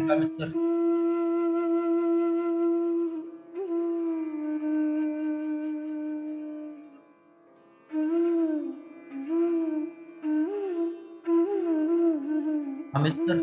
हाँ मित्र। हाँ मित्र।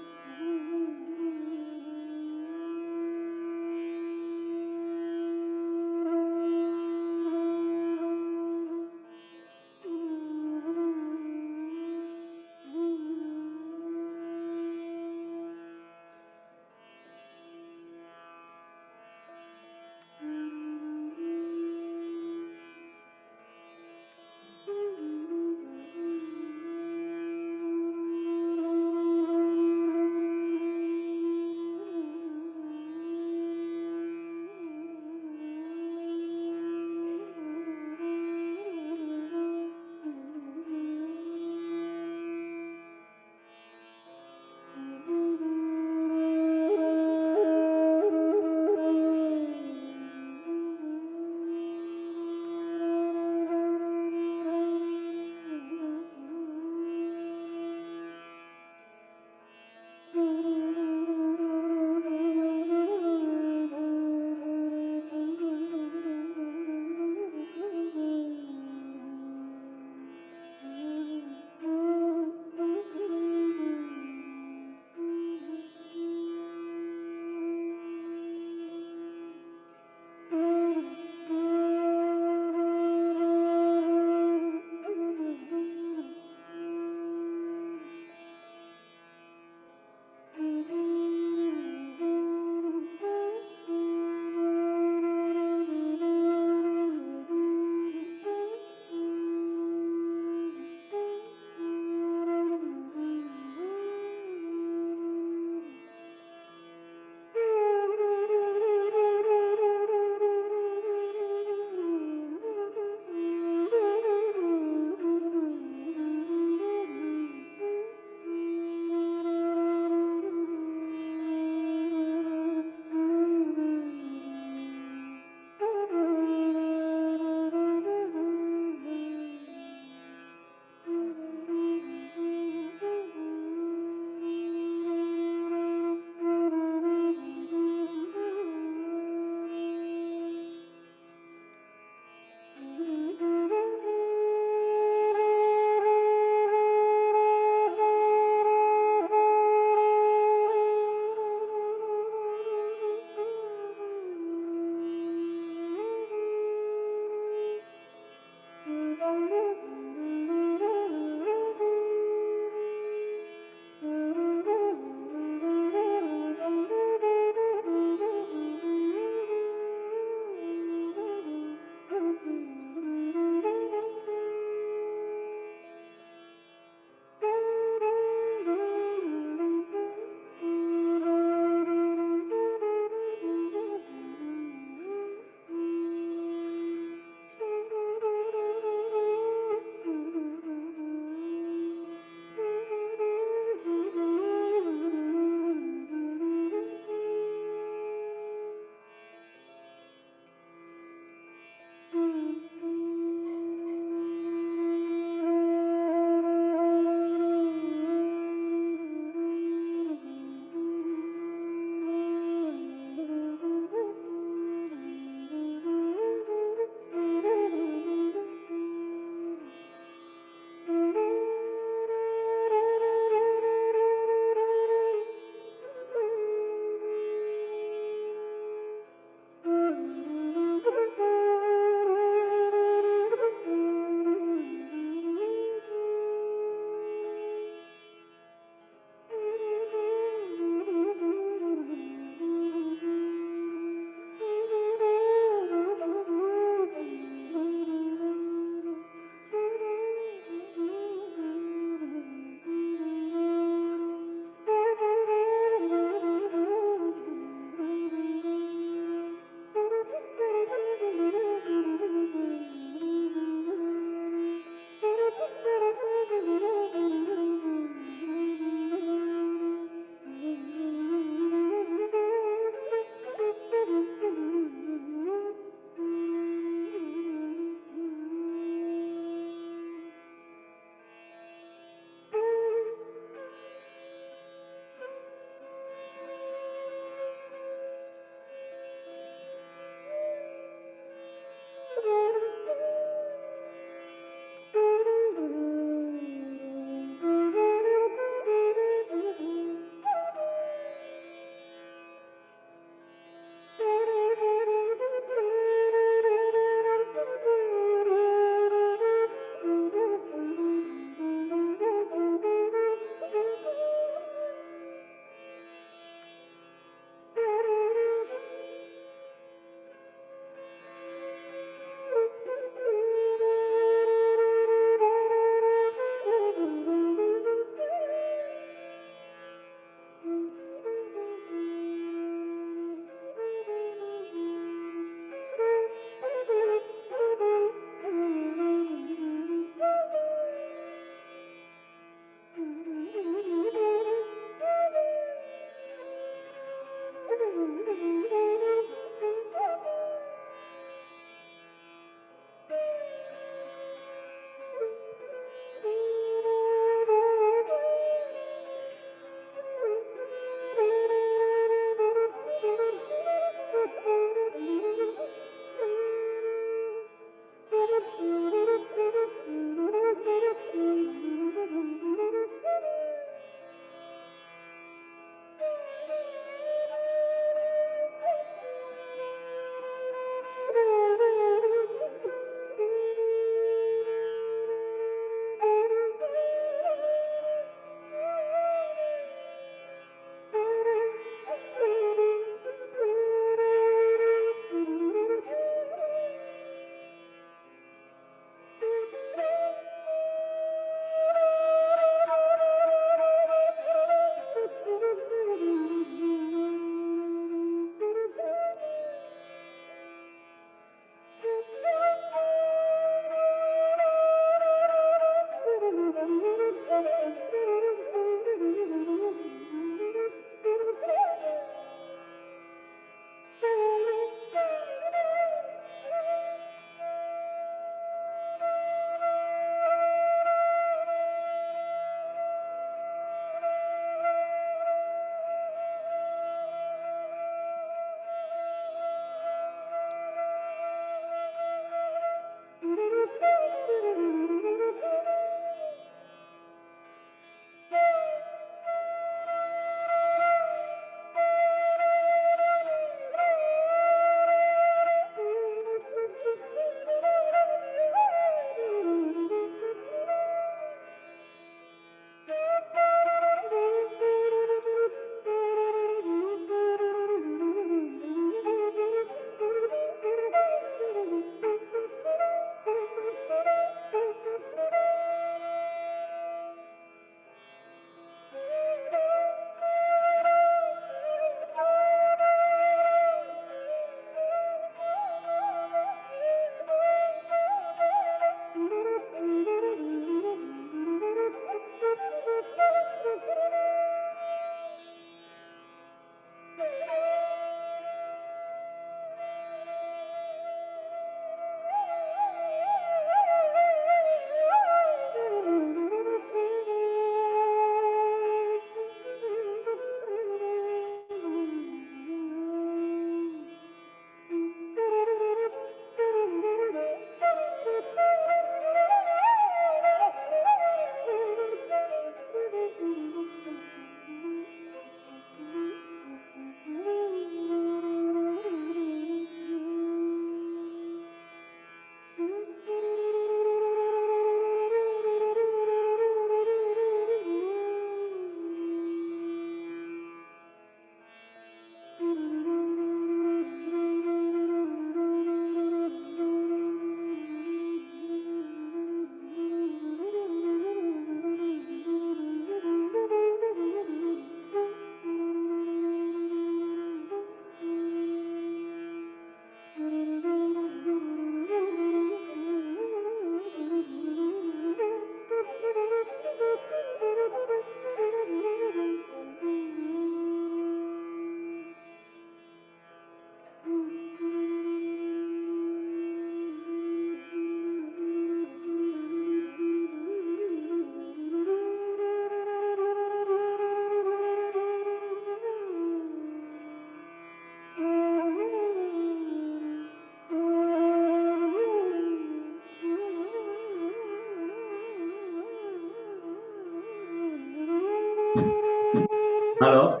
Hello.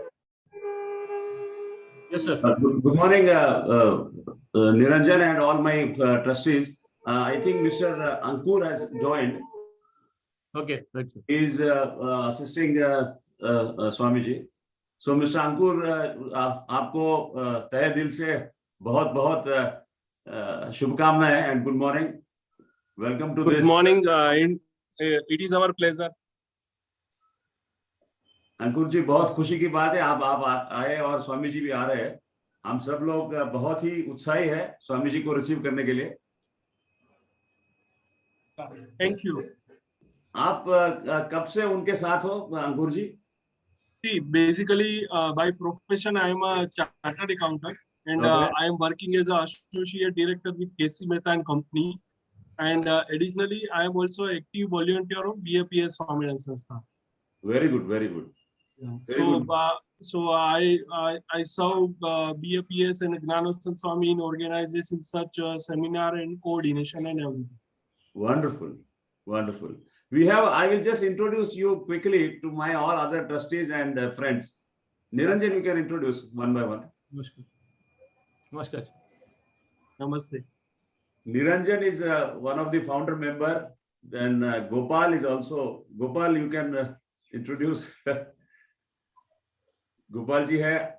Yes, sir. Good morning, Niranjan and all my trustees. I think Mr. Ankur has joined. Okay, right, sir. He is assisting Swamiji. So, Mr. Ankur, आपको तहे दिल से बहुत बहुत शुभकामनाएं and good morning. Welcome to this. Good morning. It is our pleasure. अंकुर जी, बहुत खुशी की बात है आप आए और स्वामी जी भी आ रहे हैं. हम सब लोग बहुत ही उत्साही है स्वामी जी को रिसीव करने के लिए. Thank you. आप कब से उनके साथ हो अंकुर जी? See, basically, by profession, I am a chartered accountant, and Okay. I am working as an associate director with KC Mehta and Company. And additionally, I am also active volunteer of BAPS Swaminarayan Sanstha. Very good, very good. Yeah. Very So I serve BAPS and Gnanvatsaldas Swami in organizing such seminar and coordination and everything. Wonderful, wonderful. I will just introduce you quickly to my all other trustees and friends. Niranjan, you can introduce one by one. Namaskar. Namaskar. Namaste. Niranjan is one of the founder member. Then Gopal is also. Gopal, you can introduce. Gopal ji hai.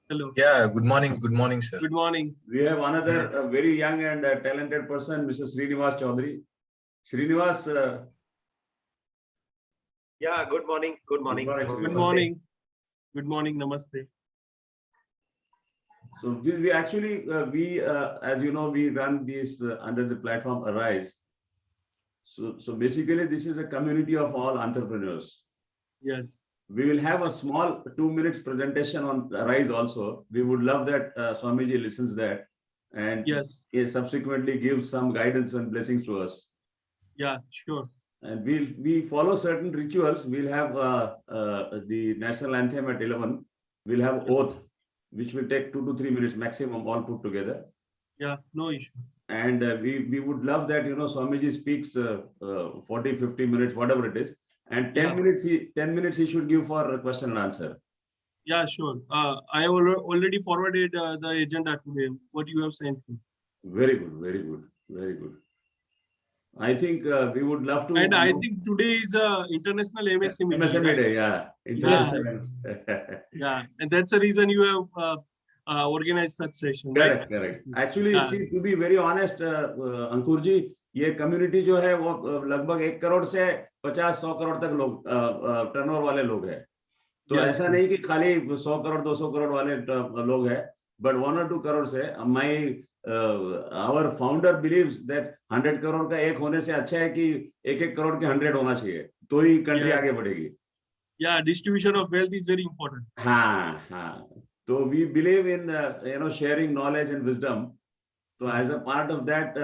Hello. Yeah, good morning, sir. Good morning. We have another very young and talented person, Mr. Srinivas Chaudhary. Srinivas. Yeah, good morning. Good morning. Good morning. Good morning. Namaste. So we actually, as you know, we run these under the platform Arise. So basically, this is a community of all entrepreneurs. Yes. We will have a small 2 minutes presentation on Arise also. We would love that Swamiji listens that and yes, subsequently gives some guidance and blessings to us. Yeah, sure. And we follow certain rituals. We'll have the national anthem at 11. We'll have oath, which will take 2 to 3 minutes maximum, all put together. Yeah, no issue. And we would love that, Swamiji speaks 40, 50 minutes, whatever it is. And 10 minutes he should give for question and answer. Yeah, sure. I have already forwarded the agenda today, what you have sent me. Very good, very good, very good. I think we would love to. And I think today is International MSME Day. MSME Day, yeah. International. Yeah, and that's the reason you have organized such session. Correct, right? correct. Actually, see, to be very honest, अंकुर जी, ये community जो है वो लगभग 1 करोड़ से 50-100 करोड़ तक लोग turnover वाले लोग हैं. तो ऐसा नहीं कि खाली 100 करोड़ 200 करोड़ वाले लोग हैं, but 1 or 2 crores है. Our founder believes that 100 crore का एक होने से अच्छा है कि 1-1 करोड़ के 100 होना चाहिए, तो ही कंट्री आगे बढ़ेगी. Yeah, distribution of wealth is very important. हाँ. So we believe in sharing knowledge and wisdom. So as a part of that,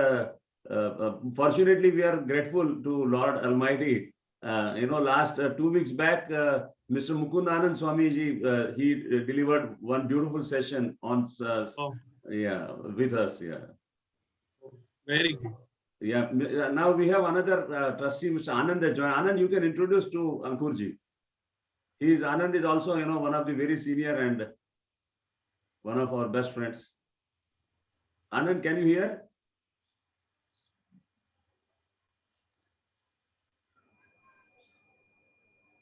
fortunately we are grateful to Lord Almighty. Last 2 weeks back, Mr. Mukundanand Swamiji, he delivered one beautiful session on with us. Yeah. Very good. Yeah. Now we have another trustee, Mr. Anand has joined. Anand, you can introduce to Ankurji. Anand is also one of the very senior and one of our best friends. Anand, can you hear?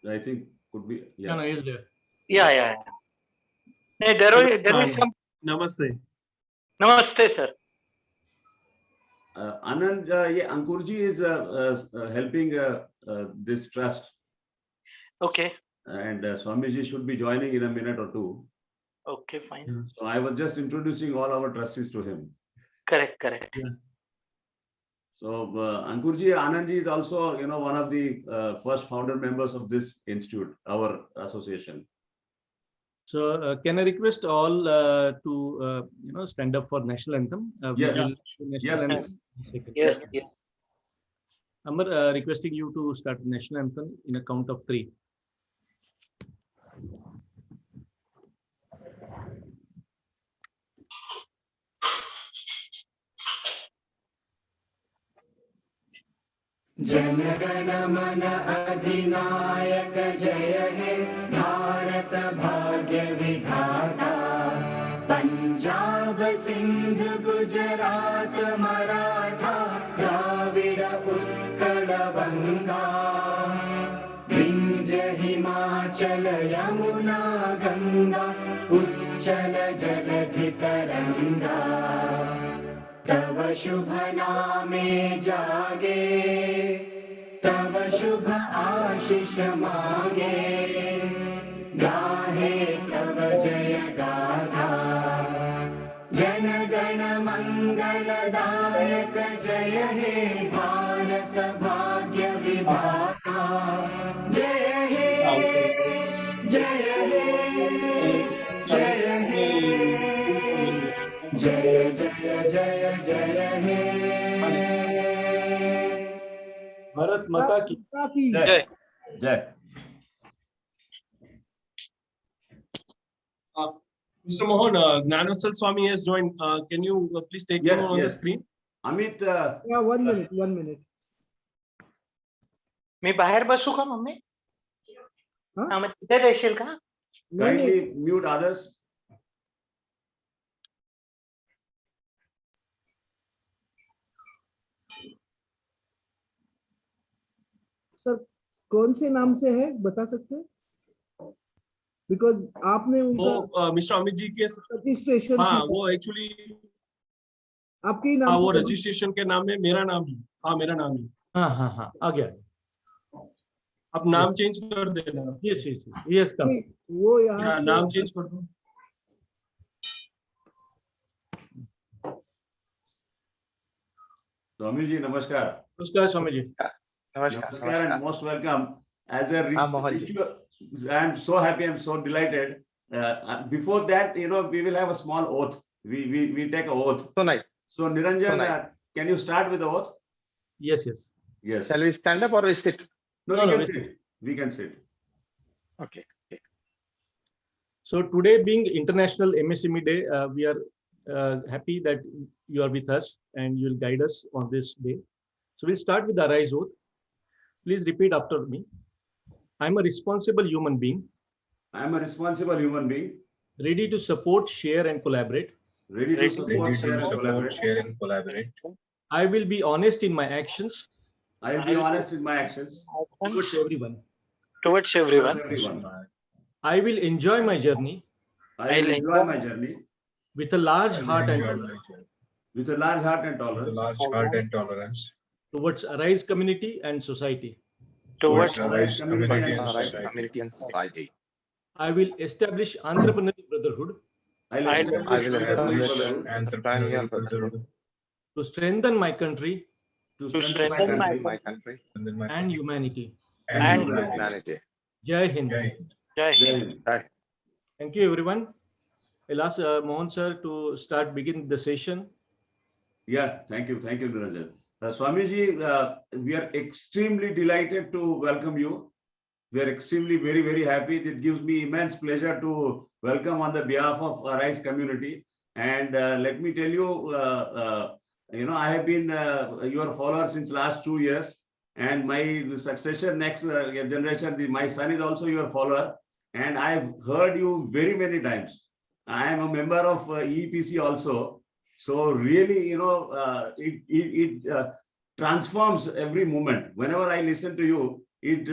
I think could be. Yeah. No, is there? Yeah. Hey, there is some. Namaste. Namaste, sir. Anand, Ankurji is helping this trust. Okay. And Swamiji should be joining in a minute or two. Okay, fine. So I was just introducing all our trustees to him. Correct. Yeah. So Ankurji, Anandji is also, one of the first founder members of this institute, our association. So can I request all to stand up for national anthem? Yes. Yes. Yes. Amar, requesting you to start national anthem in a count of 3. जनगण मन अधिनायक जय हे भारत भाग्य विधाता पंजाब सिंध गुजरात मराठा द्राविड़ उत्कल बंगा विंध्य हिमाचल यमुना गंगा उच्चल जलधि तरंगा तव शुभ नामे जागे तव शुभ आशीष मागे गाहे तव जय गाथा जन गण मंगलदायक जय हे भारत भाग्य विधाता जय हे जय हे जय हे जय जय जय जय हे भारत माता की जय जय Mr. Mohan, Gnanvatsaldas Swami has joined. Can you please take Yes, him on the yes. screen? Amit, Yeah, 1 minute, 1 minute. मी बाहेर बसू का मम्मी? हा? हा, मग तिथे देशील का? नाही, नाही. kindly mute others. सर कौन से नाम से है बता सकते हैं? बिकॉज आपने उनका वो मिस्टर अमित जी के रजिस्ट्रेशन हाँ वो एक्चुअली आपके ही हाँ नाम वो से रजिस्ट्रेशन के नाम में मेरा नाम ही हाँ मेरा नाम ही हाँ आ गया आप नाम चेंज कर देना yes come नहीं, वो यहाँ हाँ, से- नाम चेंज कर दो Swami ji, namaskar. नमस्कार स्वामी जी नमस्कार Namaskar and most welcome. As a Mohan ji. I am so happy, I am so delighted. Before that, we will have a small oath. We take a oath. So nice. So Niranjan, So nice. can you start with the oath? yes Yes. Shall we stand up or we sit? No, No, we no, can we- sit. We can sit. Okay. so today being International MSME Day, we are happy that you are with us and you will guide us on this day. So we'll start with the Arise Oath. Please repeat after me. I'm a responsible human being, I am a responsible human being, ready to support, share, and collaborate. ready to Ready support, Ready share, to and support, collaborate. share, and collaborate. I will be honest in my actions I will be honest in my actions towards everyone. towards towards everyone. everyone. I will enjoy my journey I will I'll enjoy my journey with a large heart and Enjoy tolerance my journey with a large heart and with a tolerance large heart and tolerance towards Arise community and society. Towards Arise Arise community community and and Right, society. community and society. I will establish entrepreneurial brotherhood I will I establish will entrepreneurial establish brotherhood Entrepreneurial brotherhood to strengthen my country to to strengthen strengthen my my country My country and then my and humanity. and and humanity. humanity. Jai Hind. Jai Hind. Jai Jai Hind. Hind. Thank you, everyone. I'll ask Mohan sir to begin the session. Yeah, thank you, Niranjan. Swamiji, we are extremely delighted to welcome you. We are extremely very happy. It gives me immense pleasure to welcome on the behalf of Arise community. And let me tell you, I have been your follower since last 2 years, and my successor next generation, my son is also your follower, and I've heard you very many times. I am a member of EPC also. So really, it transforms every moment. Whenever I listen to you, it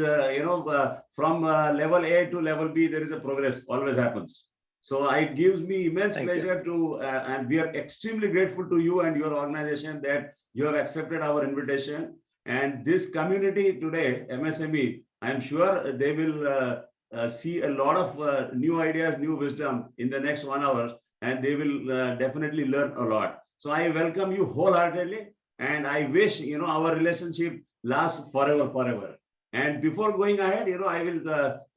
from level A to level B, there is a progress always happens. So it gives me immense Thank you. pleasure to, and we are extremely grateful to you and your organization that you have accepted our invitation. And this community today, MSME, I'm sure they will see a lot of new ideas, new wisdom in the next 1 hour, and they will definitely learn a lot. So I welcome you wholeheartedly, and I wish our relationship lasts forever. And before going ahead, I will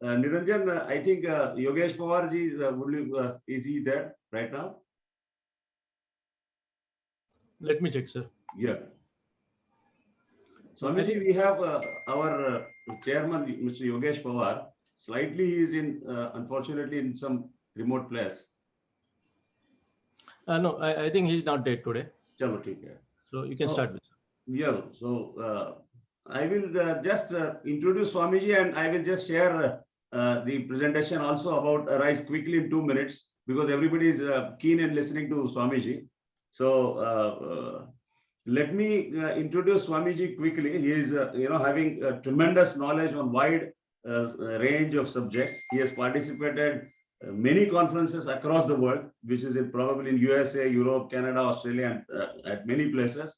Niranjan, I think Yogesh Pawar ji is he there right now? Let me check, sir. Yeah. Swamiji, we have our chairman, Mr. Yogesh Pawar. Slightly, he is in, unfortunately, in some remote place. No, I think he's not there today. Chalo, theek hai. So you can So- start with. Yeah, so I will just introduce Swamiji, and I will just share the presentation also about Arise quickly in 2 minutes, because everybody is keen in listening to Swamiji. So let me introduce Swamiji quickly. He is having tremendous knowledge on wide range of subjects. He has participated many conferences across the world, which is probably in USA, Europe, Canada, Australia, and at many places.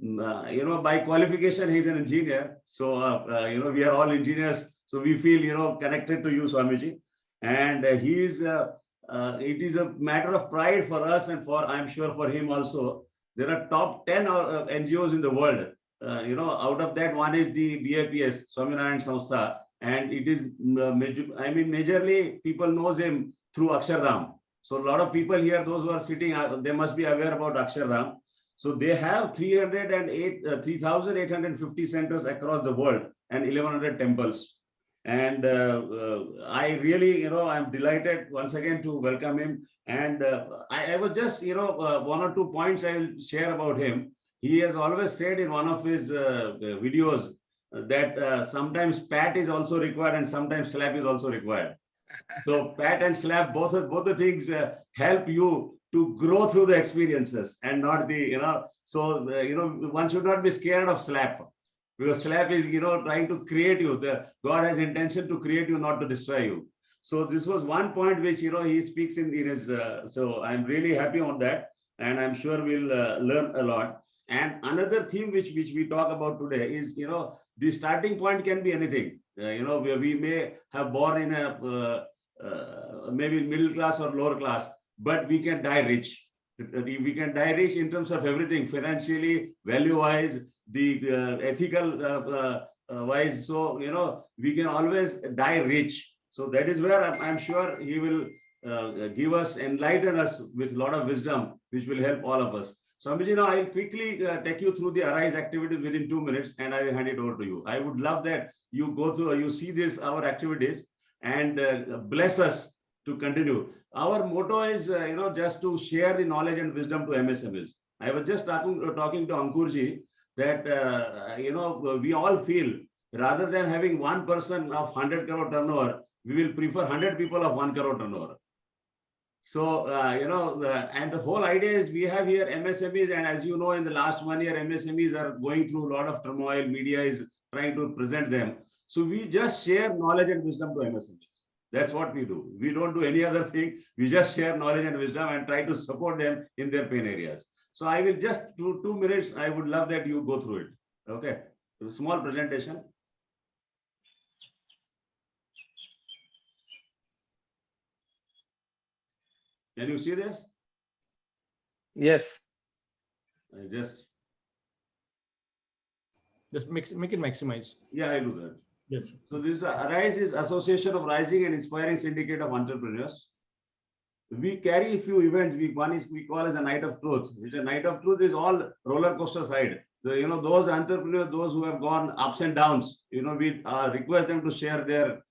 By qualification, he's an engineer. So, we are all engineers. So we feel, connected to you, Swamiji. And it is a matter of pride for us, and I'm sure for him also. There are top 10 NGOs in the world. Out of that, one is the BAPS, Swaminarayan Sanstha. And it is, majorly people knows him through Akshardham. So a lot of people here, those who are sitting, they must be aware about Akshardham. So they have 3,850 centers across the world and 1,100 temples. And I really, I'm delighted once again to welcome him. And I was just, 1 or 2 points I will share about him. He has always said in one of his videos that sometimes pat is also required and sometimes slap is also required. So pat and slap, both the things help you to grow through the experiences, and not the, one should not be scared of slap, because slap is, trying to create you. God has intention to create you, not to destroy you. So this was one point which, he speaks in his, so I'm really happy on that, and I'm sure we'll learn a lot. And another theme which we talk about today is, the starting point can be anything. We may have born in a maybe middle class or lower class, but we can die rich. We can die rich in terms of everything, financially, value-wise, the ethical wise. So, we can always die rich. So that is where I'm sure he will give us, enlighten us with a lot of wisdom, which will help all of us. So, Swamiji, now I'll quickly take you through the Arise activities within 2 minutes, and I will hand it over to you. I would love that you go through, you see our activities, and bless us to continue. Our motto is, just to share the knowledge and wisdom to MSMEs. I was just talking to Ankurji that, we all feel, rather than having one person of 100 crore turnover, we will prefer 100 people of 1 crore turnover. So, and the whole idea is we have here MSMEs, and as you know, in the last 1 year, MSMEs are going through a lot of turmoil. Media is trying to present them. So we just share knowledge and wisdom to MSMEs. That's what we do. We don't do any other thing. We just share knowledge and wisdom and try to support them in their pain areas. So I will just do 2 minutes. I would love that you go through it. Okay. So a small presentation. Can you see this? Yes. I just make it maximize. Yeah, I do that. Yes. So this Arise is Association of Rising and Inspiring Syndicate of Entrepreneurs. We carry a few events. One is we call as a Night of Truth, which a Night of Truth is all roller coaster side. Those entrepreneurs, those who have gone ups and downs, we request them to share their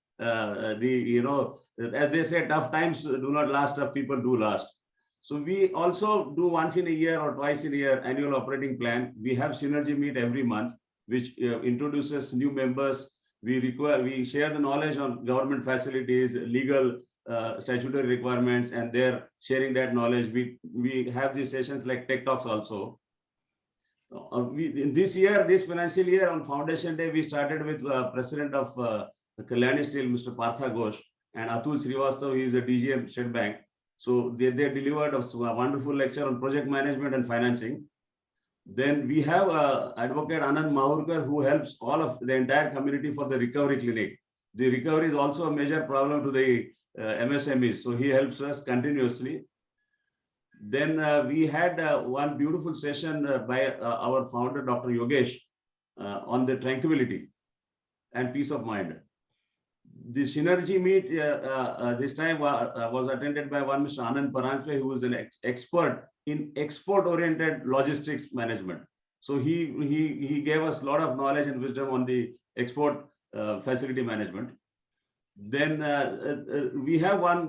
as they say, tough times do not last, tough people do last. So we also do once in a year or twice in a year annual operating plan. We have synergy meet every month, which introduces new members. We share the knowledge on government facilities, legal statutory requirements, and they're sharing that knowledge. We have these sessions like Tech Talks also. This financial year on Foundation Day, we started with President of Kalyani Steel, Mr. Partha Ghosh, and Atul Srivastava, he is a DGM State Bank. So they delivered a wonderful lecture on project management and financing. Then we have Advocate Anand Mahurkar, who helps all of the entire community for the recovery clinic. The recovery is also a major problem to the MSMEs, so he helps us continuously. Then we had one beautiful session by our founder, Dr. Yogesh, on the tranquility and peace of mind. The synergy meet this time was attended by one Mr. Anand Paranspe, who is an expert in export-oriented logistics management. So he gave us a lot of knowledge and wisdom on the export facility management. Then we have one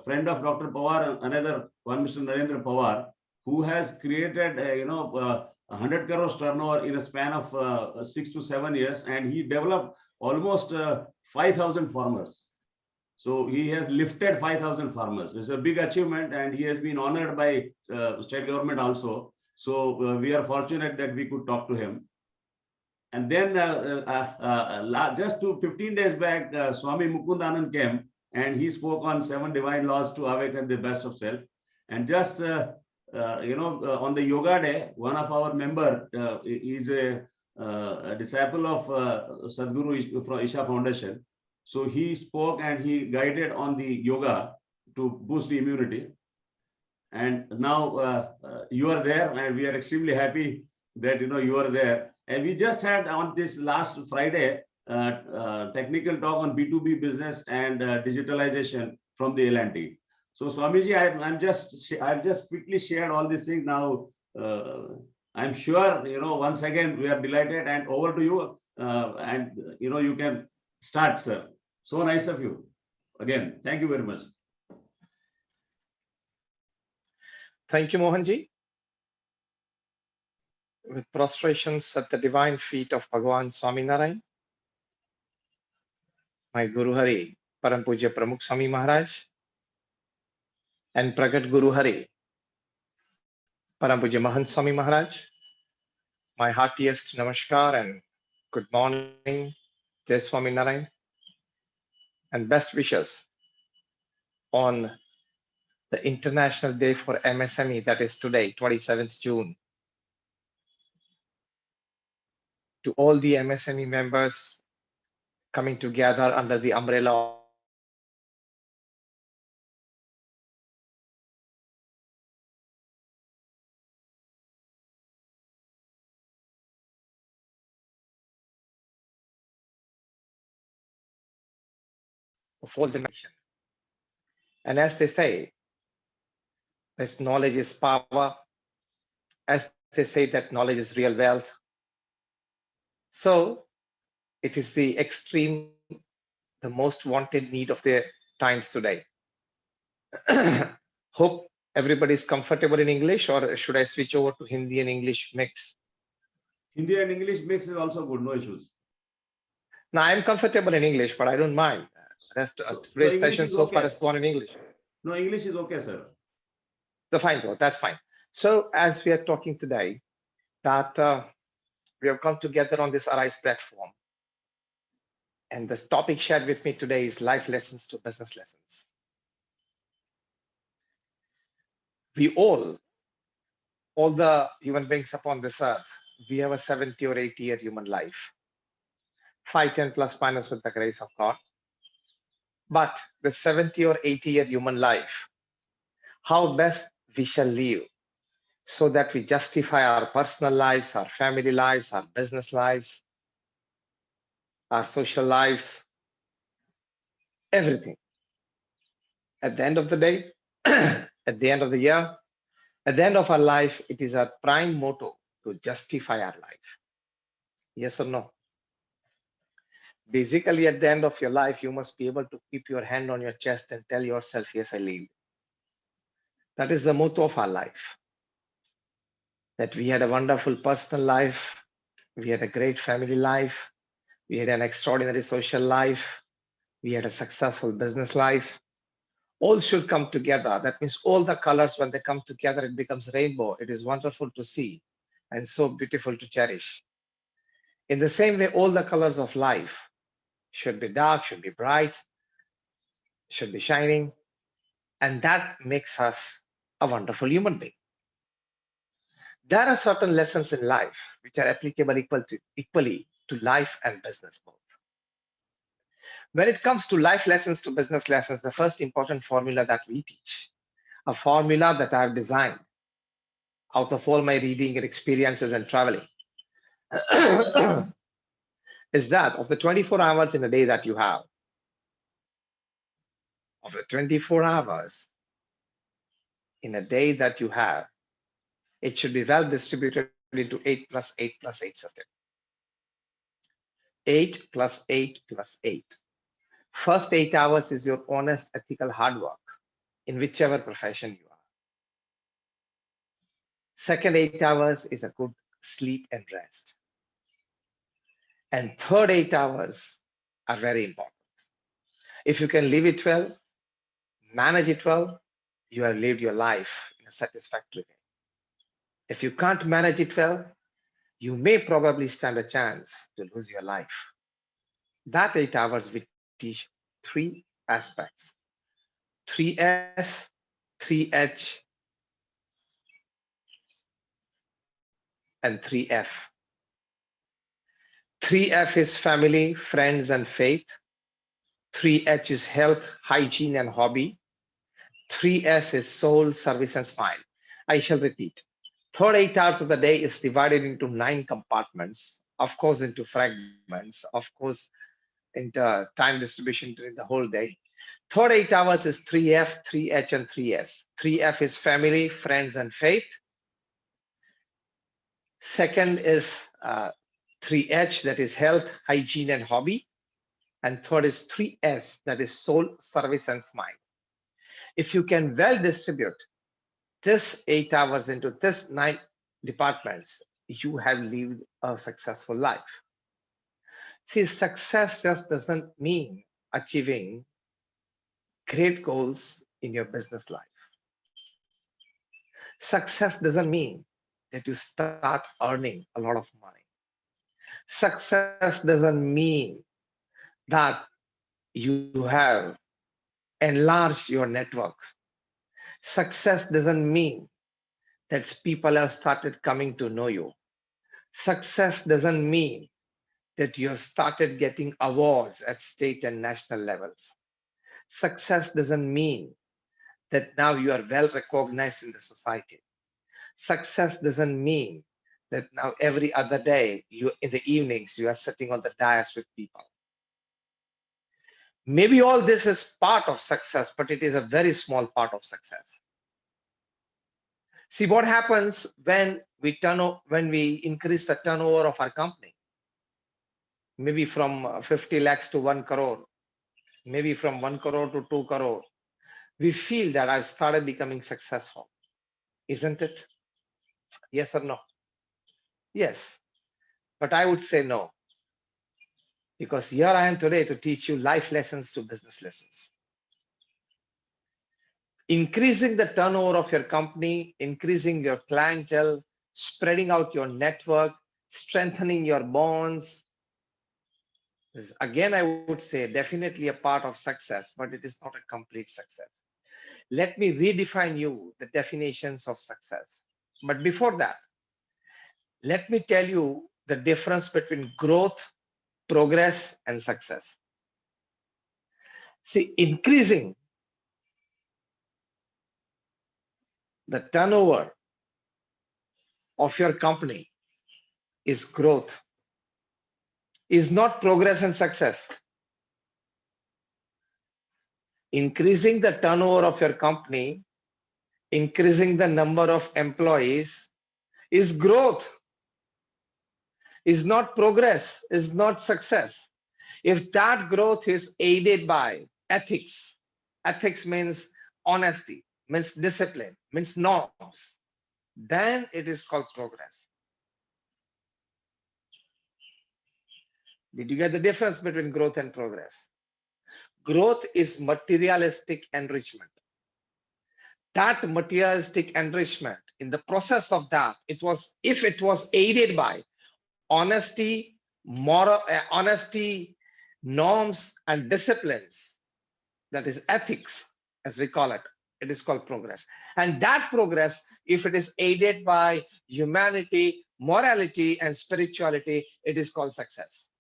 friend of Dr. Pawar, another one Mr. Narendra Pawar, who has created, 100 crores turnover in a span of 6 to 7 years, and he developed almost 5,000 farmers. So he has lifted 5,000 farmers. It's a big achievement, and he has been honored by state government also. So we are fortunate that we could talk to him. And then just 15 days back, Swami Mukundanand came, and he spoke on 7 divine laws to awaken the best of self. And just on the yoga day, one of our member is a disciple of Sadhguru from Isha Foundation. So he spoke and he guided on the yoga to boost the immunity. And now you are there, and we are extremely happy that you are there. And we just had on this last Friday technical talk on B2B business and digitalization from the L&T. So Swamiji, I've just quickly shared all these things. Now I'm sure once again we are delighted, and over to you, and you can start, sir. So nice of you. Again, thank you very much. Thank you, Mohanji. With prostrations at the divine feet of Bhagavan Swaminarayan, my Guru Hari, Param Pujya Pramukh Swami Maharaj, and Pragat Guru Hari, Param Pujya Mahant Swami Maharaj, my heartiest namaskar and good morning, Jai Swaminarayan, and best wishes on the International Day for MSME, that is today, 27th June. To all the MSME members coming together under the umbrella of all the nation. And as they say, that knowledge is power. As they say, that knowledge is real wealth. So it is the extreme, the most wanted need of the times today. Hope everybody is comfortable in English, or should I switch over to Hindi and English mix? Hindi and English mix is also good, no issues. Now I'm comfortable in English, but I don't mind. Today's session so far has gone in English. No, English is okay, sir. So fine, so that's fine. So as we are talking today, that we have come together on this Arise platform, and the topic shared with me today is life lessons to business lessons. We all the human beings upon this earth, we have a 70 or 80-year human life, 5, 10 plus minus with the grace of God. But the 70 or 80-year human life, how best we shall live so that we justify our personal lives, our family lives, our business lives, our social lives, everything. At the end of the day, at the end of the year, at the end of our life, it is our prime motto to justify our life. Yes or no? Basically, at the end of your life, you must be able to keep your hand on your chest and tell yourself, yes, I lived. That is the motto of our life. That we had a wonderful personal life, we had a great family life, we had an extraordinary social life, we had a successful business life. All should come together. That means all the colors, when they come together, it becomes rainbow. It is wonderful to see and so beautiful to cherish. In the same way, all the colors of life should be dark, should be bright, should be shining, and that makes us a wonderful human being. There are certain lessons in life which are applicable equally to life and business both. When it comes to life lessons to business lessons, the first important formula that we teach, a formula that I've designed out of all my reading and experiences and traveling, is that of the 24 hours in a day that you have, of the 24 hours in a day that you have, it should be well distributed into 8 plus 8 plus 8 system. 8 plus 8 plus 8. First 8 hours is your honest, ethical hard work in whichever profession you are. Second 8 hours is a good sleep and rest. And third 8 hours are very important. If you can live it well, manage it well, you have lived your life in a satisfactory way. If you can't manage it well, you may probably stand a chance to lose your life. That 8 hours will teach 3 aspects: 3S, 3H, and 3F. 3F is family, friends, and faith. 3H is health, hygiene, and hobby. 3S is soul, service, and smile. I shall repeat. Third 8 hours of the day is divided into 9 compartments, of course, into fragments, of course, into time distribution during the whole day. Third 8 hours is 3F, 3H, and 3S. 3F is family, friends, and faith. Second is 3H, that is health, hygiene, and hobby. And third is 3S, that is soul, service, and smile. If you can well distribute this 8 hours into this 9 departments, you have lived a successful life. See, success just doesn't mean achieving great goals in your business life. Success doesn't mean that you start earning a lot of money. Success doesn't mean that you have enlarged your network. Success doesn't mean that people have started coming to know you. Success doesn't mean that you have started getting awards at state and national levels. Success doesn't mean that now you are well recognized in the society. Success doesn't mean that now every other day, in the evenings, you are sitting on the dais with people. Maybe all this is part of success, but it is a very small part of success. See what happens when we increase the turnover of our company, maybe from 50 lakhs to 1 crore, maybe from 1 crore to 2 crore. We feel that I started becoming successful, isn't it? Yes or no? Yes, but I would say no, because here I am today to teach you life lessons to business lessons. Increasing the turnover of your company, increasing your clientele, spreading out your network, strengthening your bonds, is, again, I would say definitely a part of success, but it is not a complete success. Let me redefine you the definitions of success. But before that, let me tell you the difference between growth, progress, and success. See, increasing the turnover of your company is growth, is not progress and success. Increasing the turnover of your company, increasing the number of employees is growth, is not progress, is not success. If that growth is aided by ethics, ethics means honesty, means discipline, means norms, then it is called progress. Did you get the difference between growth and progress? Growth is materialistic enrichment. That materialistic enrichment, in the process of that, if it was aided by honesty, honesty, norms, and disciplines, that is ethics, as we call it, it is called progress. And that progress, if it is aided by humanity, morality, and spirituality, it is called success.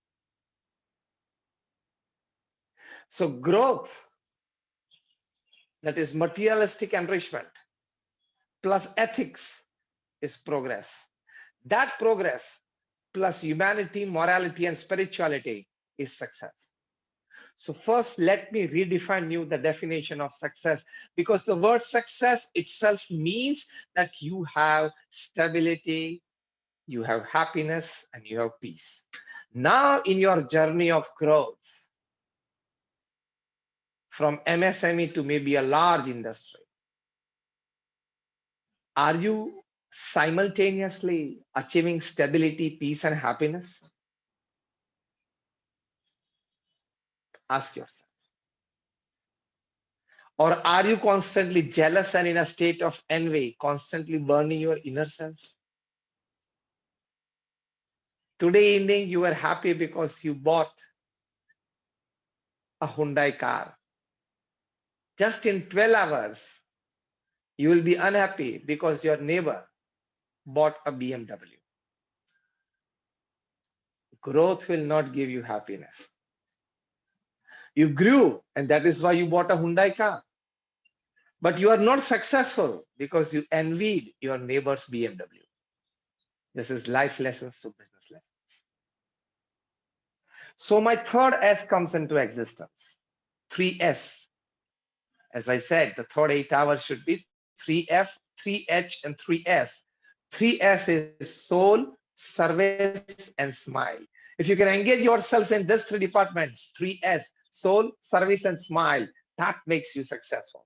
So growth, that is materialistic enrichment, plus ethics is progress. That progress plus humanity, morality, and spirituality is success. So first, let me redefine you the definition of success, because the word success itself means that you have stability, you have happiness, and you have peace. Now in your journey of growth, from MSME to maybe a large industry, are you simultaneously achieving stability, peace, and happiness? Ask yourself. Or are you constantly jealous and in a state of envy, constantly burning your inner self? Today evening, you were happy because you bought a Hyundai car. Just in 12 hours, you will be unhappy because your neighbor bought a BMW. Growth will not give you happiness. You grew, and that is why you bought a Hyundai car. But you are not successful because you envied your neighbor's BMW. This is life lessons to business lessons. So my third S comes into existence. 3S. As I said, the third 8 hours should be 3F, 3H, and 3S. 3S is soul, service, and smile. If you can engage yourself in these three departments, 3S, soul, service, and smile, that makes you successful.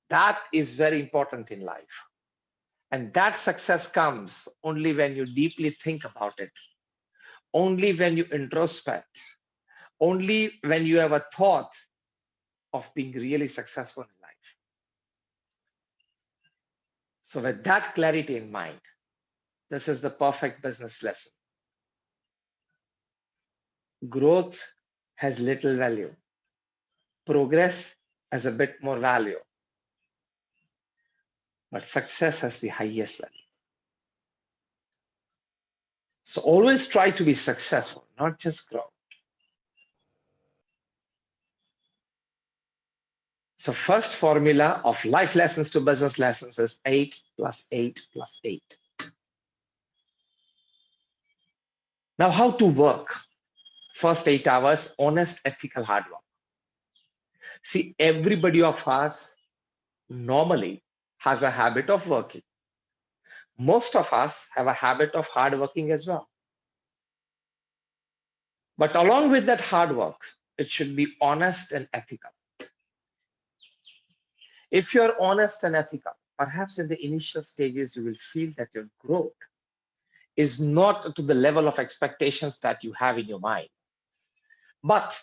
That is very important in life. And that success comes only when you deeply think about it, only when you introspect, only when you have a thought of being really successful in life. So with that clarity in mind, this is the perfect business lesson. Growth has little value. Progress has a bit more value. But success has the highest value. So always try to be successful, not just grow. So first formula of life lessons to business lessons is 8 + 8 + 8. Now how to work? First 8 hours, honest, ethical, hard work. See, everybody of us normally has a habit of working. Most of us have a habit of hard working as well. But along with that hard work, it should be honest and ethical. If you're honest and ethical, perhaps in the initial stages, you will feel that your growth is not to the level of expectations that you have in your mind. But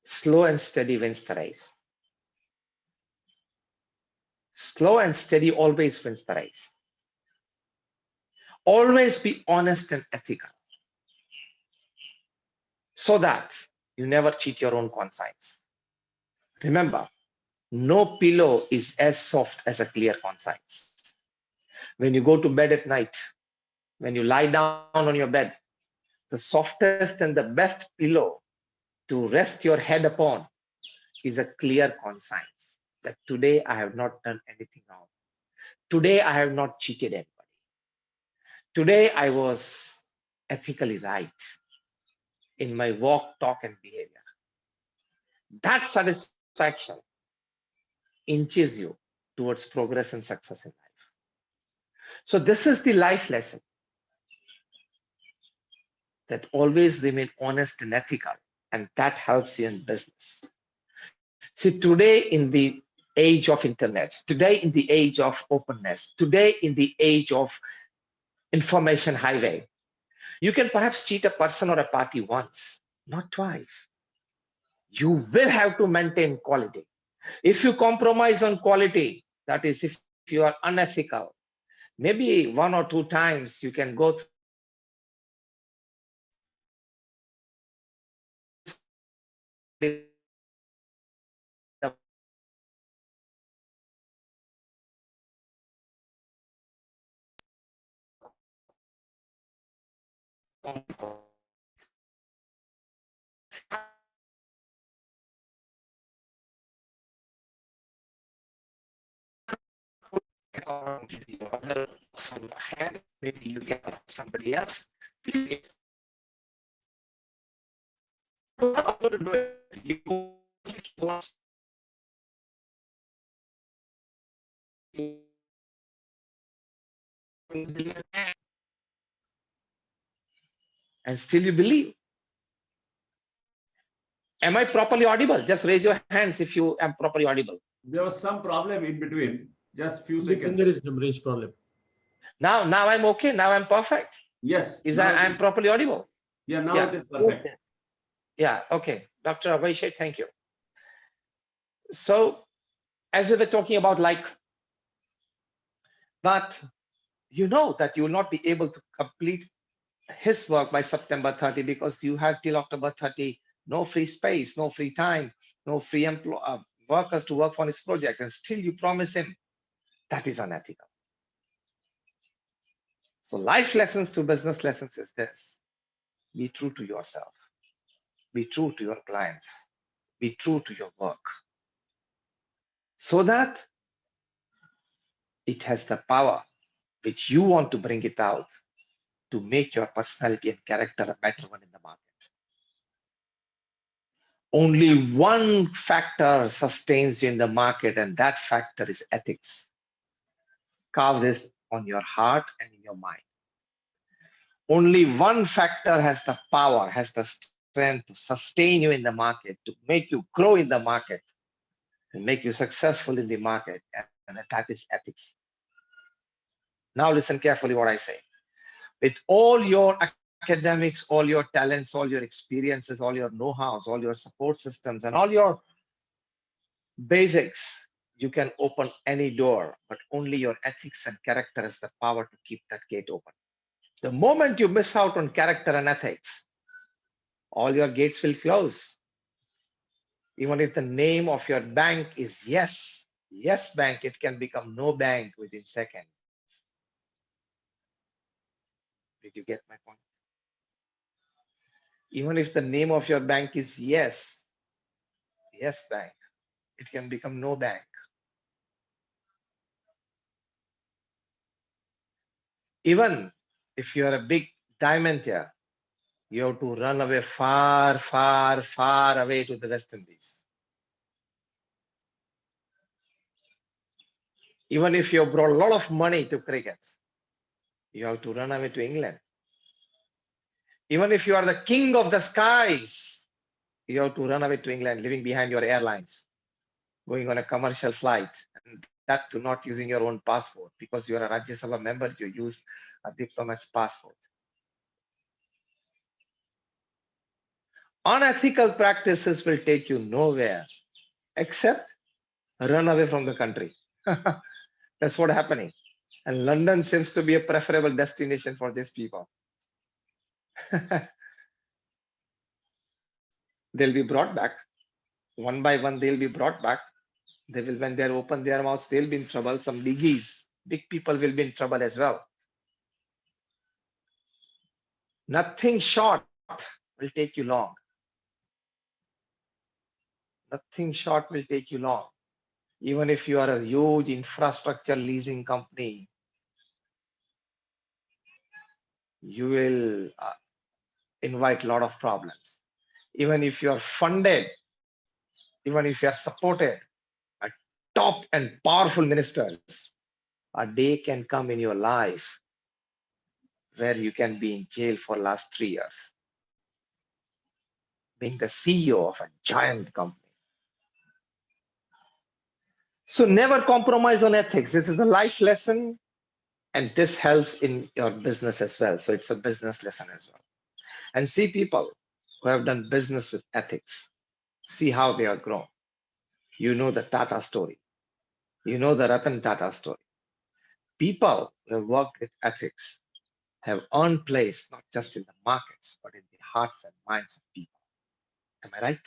slow and steady wins the race. Slow and steady always wins the race. Always be honest and ethical so that you never cheat your own conscience. Remember, no pillow is as soft as a clear conscience. When you go to bed at night, when you lie down on your bed, the softest and the best pillow to rest your head upon is a clear conscience that today I have not done anything wrong. Today I have not cheated anybody. Today I was ethically right in my walk, talk, and behavior. That satisfaction inches you towards progress and success in life. So this is the life lesson, that always remain honest and ethical, and that helps you in business. See, today in the age of internet, today in the age of openness, today in the age of information highway, you can perhaps cheat a person or a party once, not twice. You will have to maintain quality. If you compromise on quality, that is, if you are unethical, maybe 1 or 2 times you can go through maybe you get somebody else. And still you believe. Am I properly audible? Just raise your hands if you am properly audible. There was some problem in between, just few There seconds. is some range problem. Now I'm okay. Now I'm perfect. Yes. Is now I'm properly audible? Yeah, now Yeah. it is perfect. Yeah. Okay. Dr. Abhishek, thank you. So as we were talking about, like, but you know that you will not be able to complete his work by September 30 because you have till October 30 no free space, no free time, no free workers to work on his project, and still you promise him. That is unethical. So life lessons to business lessons is this: be true to yourself, be true to your clients, be true to your work, so that it has the power which you want to bring it out to make your personality and character a better one in the market. Only one factor sustains you in the market, and that factor is ethics. Carve this on your heart and in your mind. Only one factor has the power, has the strength to sustain you in the market, to make you grow in the market, and make you successful in the market, and that is ethics. Now listen carefully what I say. With all your academics, all your talents, all your experiences, all your know-hows, all your support systems, and all your basics, you can open any door, but only your ethics and character has the power to keep that gate open. The moment you miss out on character and ethics, all your gates will close. Even if the name of your bank is Yes Bank, it can become No Bank within seconds. Did you get my point? Even if the name of your bank is Yes Bank, it can become No Bank. Even if you are a big diamond here, you have to run away far, far, far away to the West Indies. Even if you have brought a lot of money to cricket, you have to run away to England. Even if you are the king of the skies, you have to run away to England, leaving behind your airlines, going on a commercial flight, and that to not using your own passport. Because you are a Rajya Sabha member, you use a diplomat's passport. Unethical practices will take you nowhere except run away from the country. That's what's happening. And London seems to be a preferable destination for these people. They'll be brought back. One by one, they'll be brought back. They will, when they open their mouths, they'll be in trouble. Some biggies, big people will be in trouble as well. Nothing short will take you long. Nothing short will take you long. Even if you are a huge infrastructure leasing company, you will invite a lot of problems. Even if you are funded, even if you are supported by top and powerful ministers, a day can come in your life where you can be in jail for the last 3 years, being the CEO of a giant company. So never compromise on ethics. This is a life lesson, and this helps in your business as well. So it's a business lesson as well. And see people who have done business with ethics, see how they are grown. You know the Tata story. You know the Ratan Tata story. People who have worked with ethics have earned place not just in the markets, but in the hearts and minds of people. Am I right?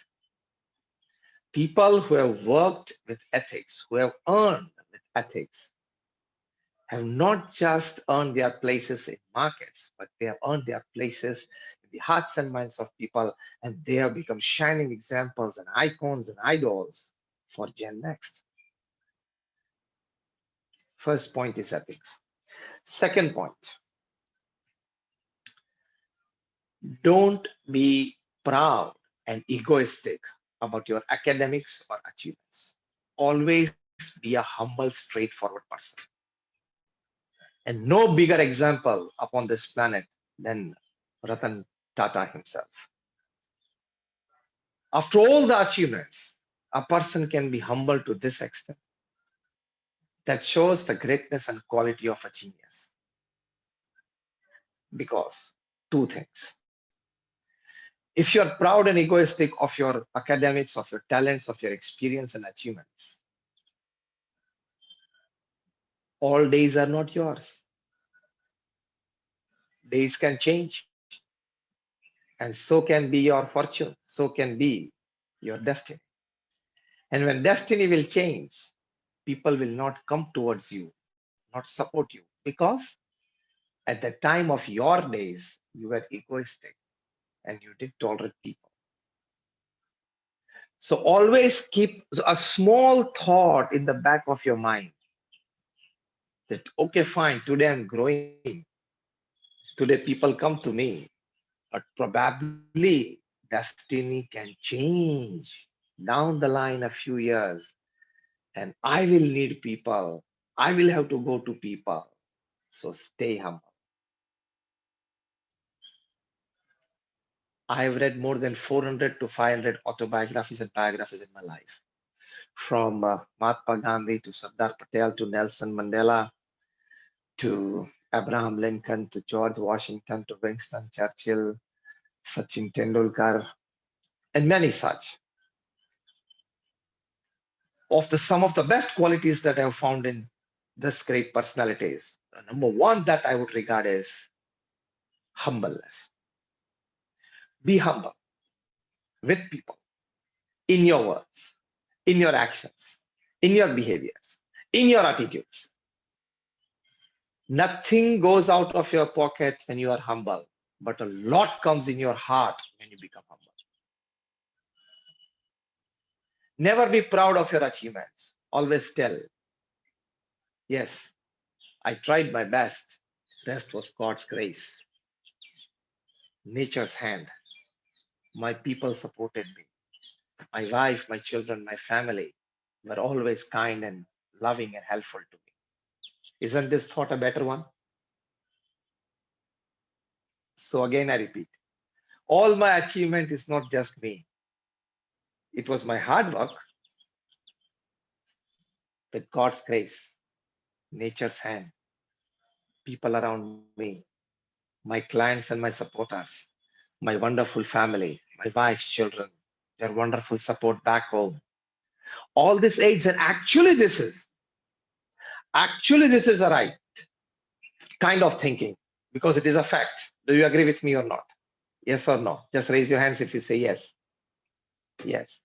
People who have worked with ethics, who have earned with ethics, have not just earned their places in markets, but they have earned their places in the hearts and minds of people, and they have become shining examples and icons and idols for Gen Next. First point is ethics. Second point, don't be proud and egoistic about your academics or achievements. Always be a humble, straightforward person. And no bigger example upon this planet than Ratan Tata himself. After all the achievements, a person can be humble to this extent, that shows the greatness and quality of a genius. Because two things. If you're proud and egoistic of your academics, of your talents, of your experience and achievements, all days are not yours. Days can change. And so can be your fortune. So can be your destiny. And when destiny will change, people will not come towards you, not support you. Because at the time of your days, you were egoistic and you didn't tolerate people. So always keep a small thought in the back of your mind that, okay, fine, today I'm growing. Today people come to me, but probably destiny can change down the line a few years and I will need people. I will have to go to people. So stay humble. I have read more than 400 to 500 autobiographies and biographies in my life. From Mahatma Gandhi to Sardar Patel to Nelson Mandela to Abraham Lincoln to George Washington to Winston Churchill, Sachin Tendulkar, and many such. Of some of the best qualities that I have found in this great personalities, number one that I would regard is humbleness. Be humble with people, in your words, in your actions, in your behaviors, in your attitudes. Nothing goes out of your pocket when you are humble, but a lot comes in your heart when you become humble. Never be proud of your achievements. Always tell, yes, I tried my best. Rest was God's grace. Nature's hand. My people supported me. My wife, my children, my family were always kind and loving and helpful to me. Isn't this thought a better one? So again, I repeat, all my achievement is not just me. It was my hard work with God's grace, nature's hand, people around me, my clients and my supporters, my wonderful family, my wife's children, their wonderful support back home. All this aids, and actually this is a right kind of thinking, because it is a fact. Do you agree with me or not? Yes or no? Just raise your hands if you say yes. Yes.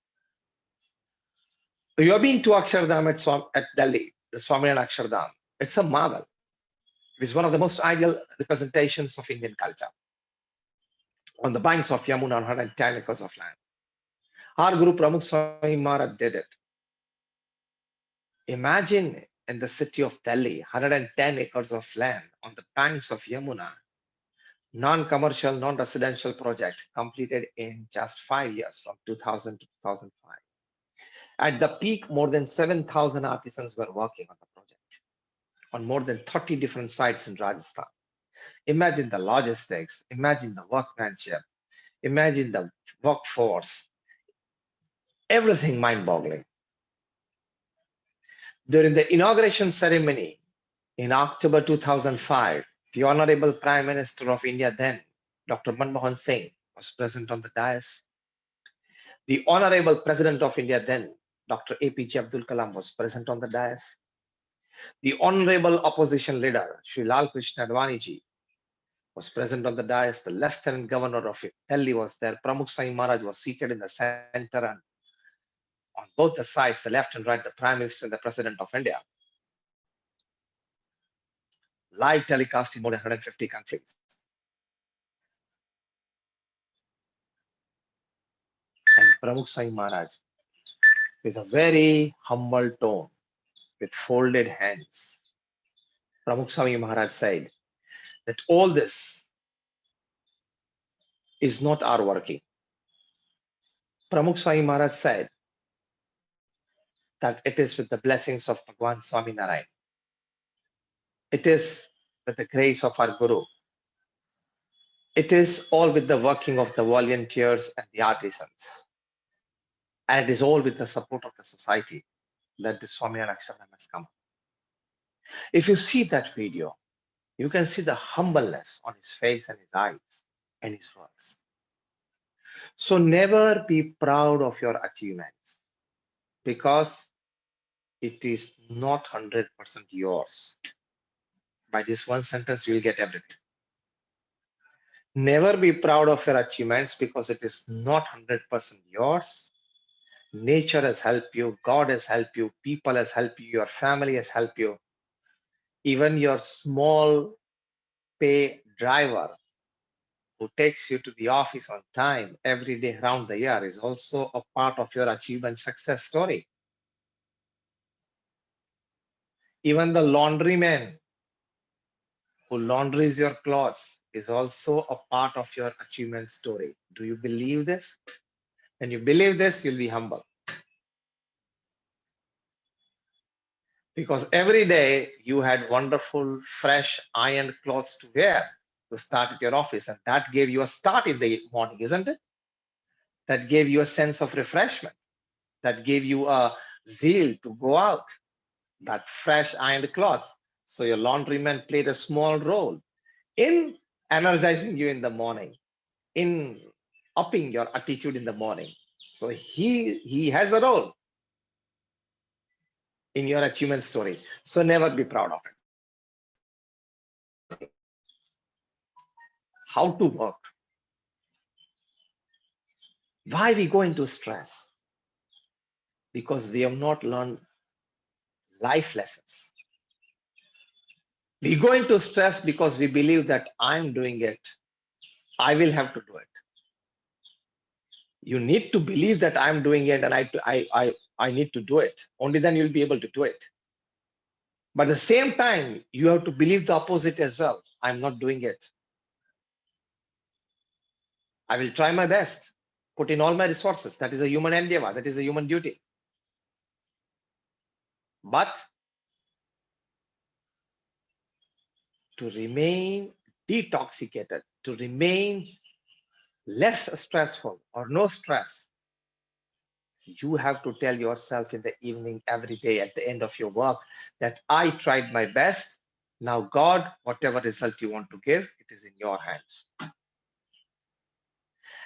You have been to Akshardham at Delhi, the Swaminarayan Akshardham. It's a marvel. It is one of the most ideal representations of Indian culture. On the banks of Yamuna, 110 acres of land. Our Guru Pramukh Swami Maharaj did it. Imagine in the city of Delhi, 110 acres of land on the banks of Yamuna, non-commercial, non-residential project completed in just 5 years from 2000 to 2005. At the peak, more than 7,000 artisans were working on the project on more than 30 different sites in Rajasthan. Imagine the logistics, imagine the workmanship, imagine the workforce, everything mind-boggling. During the inauguration ceremony in October 2005, the Honorable Prime Minister of India then, Dr. Manmohan Singh, was present on the dais. The Honorable President of India then, Dr. APJ Abdul Kalam, was present on the dais. The Honorable Opposition Leader, Sri Lal Krishna Advaniji, was present on the dais. The Lieutenant Governor of Delhi was there. Pramukh Swami Maharaj was seated in the center, and on both the sides, the left and right, the Prime Minister and the President of India. Live telecast in more than 150 countries. And Pramukh Swami Maharaj, with a very humble tone, with folded hands, Pramukh Swami Maharaj said that all this is not our working. Pramukh Swami Maharaj said that it is with the blessings of Bhagwan Swaminarayan. It is with the grace of our Guru. It is all with the working of the volunteers and the artisans. And it is all with the support of the society that the Swaminarayan has come. If you see that video, you can see the humbleness on his face and his eyes and his words. So never be proud of your achievements, because it is not 100% yours. By this one sentence, you will get everything. Never be proud of your achievements, because it is not 100% yours. Nature has helped you, God has helped you, people has helped you, your family has helped you. Even your small pay driver who takes you to the office on time every day around the year is also a part of your achievement success story. Even the laundryman who laundries your clothes is also a part of your achievement story. Do you believe this? When you believe this, you'll be humble. Because every day you had wonderful, fresh, ironed clothes to wear to start at your office, and that gave you a start in the morning, isn't it? That gave you a sense of refreshment. That gave you a zeal to go out, that fresh ironed clothes. So your laundryman played a small role in energizing you in the morning, in upping your attitude in the morning. So he has a role in your achievement story. So never be proud of it. How to work? Why we go into stress? Because we have not learned life lessons. We go into stress because we believe that I'm doing it, I will have to do it. You need to believe that I'm doing it and I need to do it. Only then you'll be able to do it. But at the same time, you have to believe the opposite as well. I'm not doing it. I will try my best, put in all my resources. That is a human endeavor. That is a human duty. But to remain detoxicated, to remain less stressful or no stress, you have to tell yourself in the evening every day at the end of your work that I tried my best. Now, God, whatever result you want to give, it is in your hands.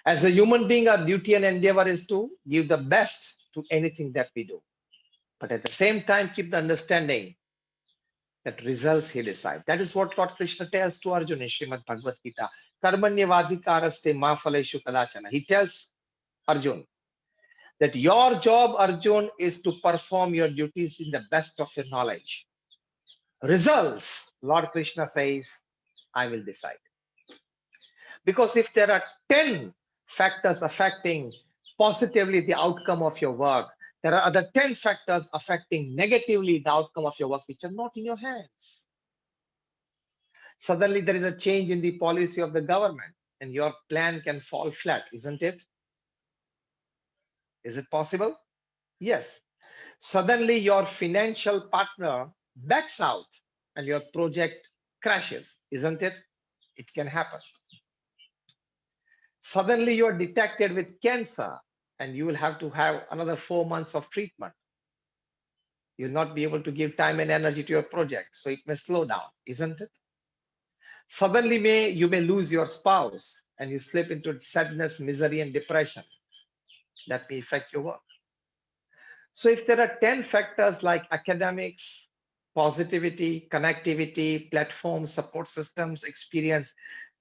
As a human being, our duty and endeavor is to give the best to anything that we do. But at the same time, keep the understanding that results he decides. That is what Lord Krishna tells to Arjuna in Srimad Bhagavad Gita. Karmanyavadhikaraste ma phaleshu kadachana. He tells Arjuna that your job, Arjun, is to perform your duties in the best of your knowledge. Results, Lord Krishna says, I will decide. Because if there are 10 factors affecting positively the outcome of your work, there are other 10 factors affecting negatively the outcome of your work, which are not in your hands. Suddenly there is a change in the policy of the government and your plan can fall flat, isn't it? Is it possible? Yes. Suddenly your financial partner backs out and your project crashes, isn't it? It can happen. Suddenly you're detected with cancer and you will have to have another 4 months of treatment. You'll not be able to give time and energy to your project, so it may slow down, isn't it? Suddenly you may lose your spouse and you slip into sadness, misery, and depression. That may affect your work. So if there are 10 factors like academics, positivity, connectivity, platforms, support systems, experience,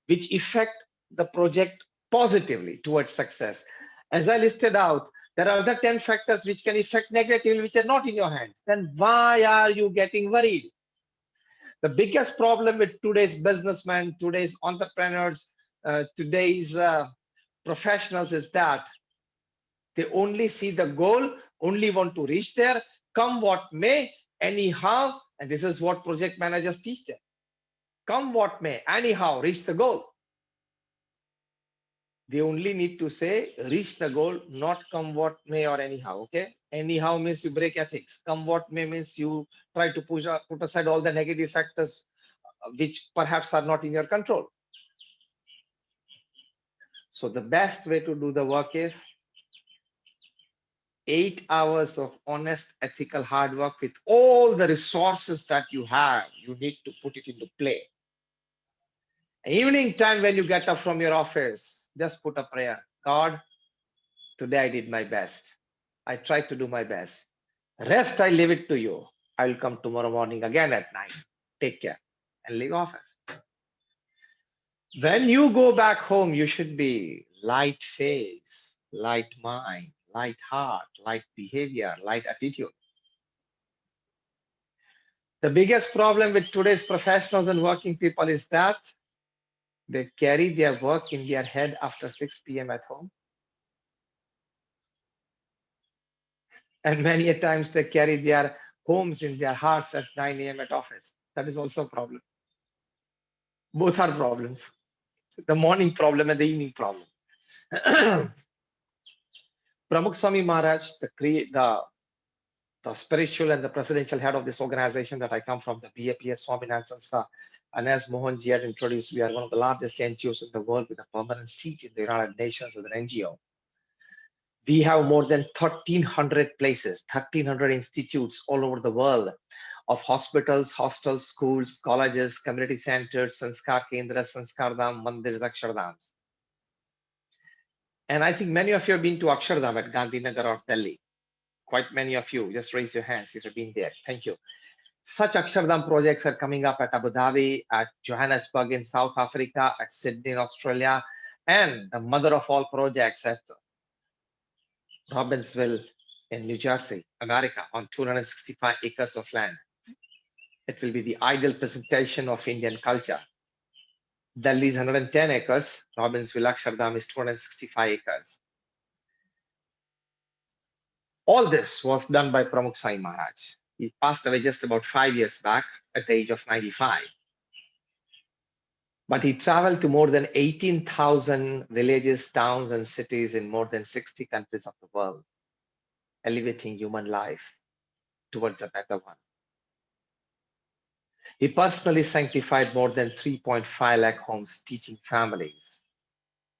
which affect the project positively towards success. As I listed out, there are other 10 factors which can affect negatively, which are not in your hands. Then why are you getting worried? The biggest problem with today's businessmen, today's entrepreneurs, today's professionals is that they only see the goal, only want to reach there, come what may, anyhow, and this is what project managers teach them. Come what may, anyhow, reach the goal. They only need to say, reach the goal, not come what may or anyhow, okay? Anyhow means you break ethics. Come what may means you try to put aside all the negative factors which perhaps are not in your control. So the best way to do the work is 8 hours of honest, ethical hard work with all the resources that you have. You need to put it into play. Evening time when you get up from your office, just put a prayer. God, today I did my best. I tried to do my best. Rest, I leave it to you. I will come tomorrow morning again at 9. Take care and leave office. When you go back home, you should be light face, light mind, light heart, light behavior, light attitude. The biggest problem with today's professionals and working people is that they carry their work in their head after 6 p.m. at home. And many a times they carry their homes in their hearts at 9 a.m. at office. That is also a problem. Both are problems. The morning problem and the evening problem. Pramukh Swami Maharaj, the spiritual and the presidential head of this organization that I come from, the BAPS Swaminarayan Sanstha, and as Mohanji had introduced, we are one of the largest NGOs in the world with a permanent seat in the United Nations as an NGO. We have more than 1,300 places, 1,300 institutes all over the world of hospitals, hostels, schools, colleges, community centers, Sanskar Kendras, Sanskar Dham, Mandirs, Akshardhams. And I think many of you have been to Akshardham at Gandhinagar or Delhi. Quite many of you, just raise your hands if you've been there. Thank you. Such Akshardham projects are coming up at Abu Dhabi, at Johannesburg in South Africa, at Sydney in Australia, and the mother of all projects at Robbinsville in New Jersey, America, on 265 acres of land. It will be the ideal presentation of Indian culture. Delhi is 110 acres, Robbinsville, Akshardham is 265 acres. All this was done by Pramukh Swami Maharaj. He passed away just about 5 years back at the age of 95. But he traveled to more than 18,000 villages, towns, and cities in more than 60 countries of the world, elevating human life towards a better one. He personally sanctified more than 3.5 lakh homes, teaching families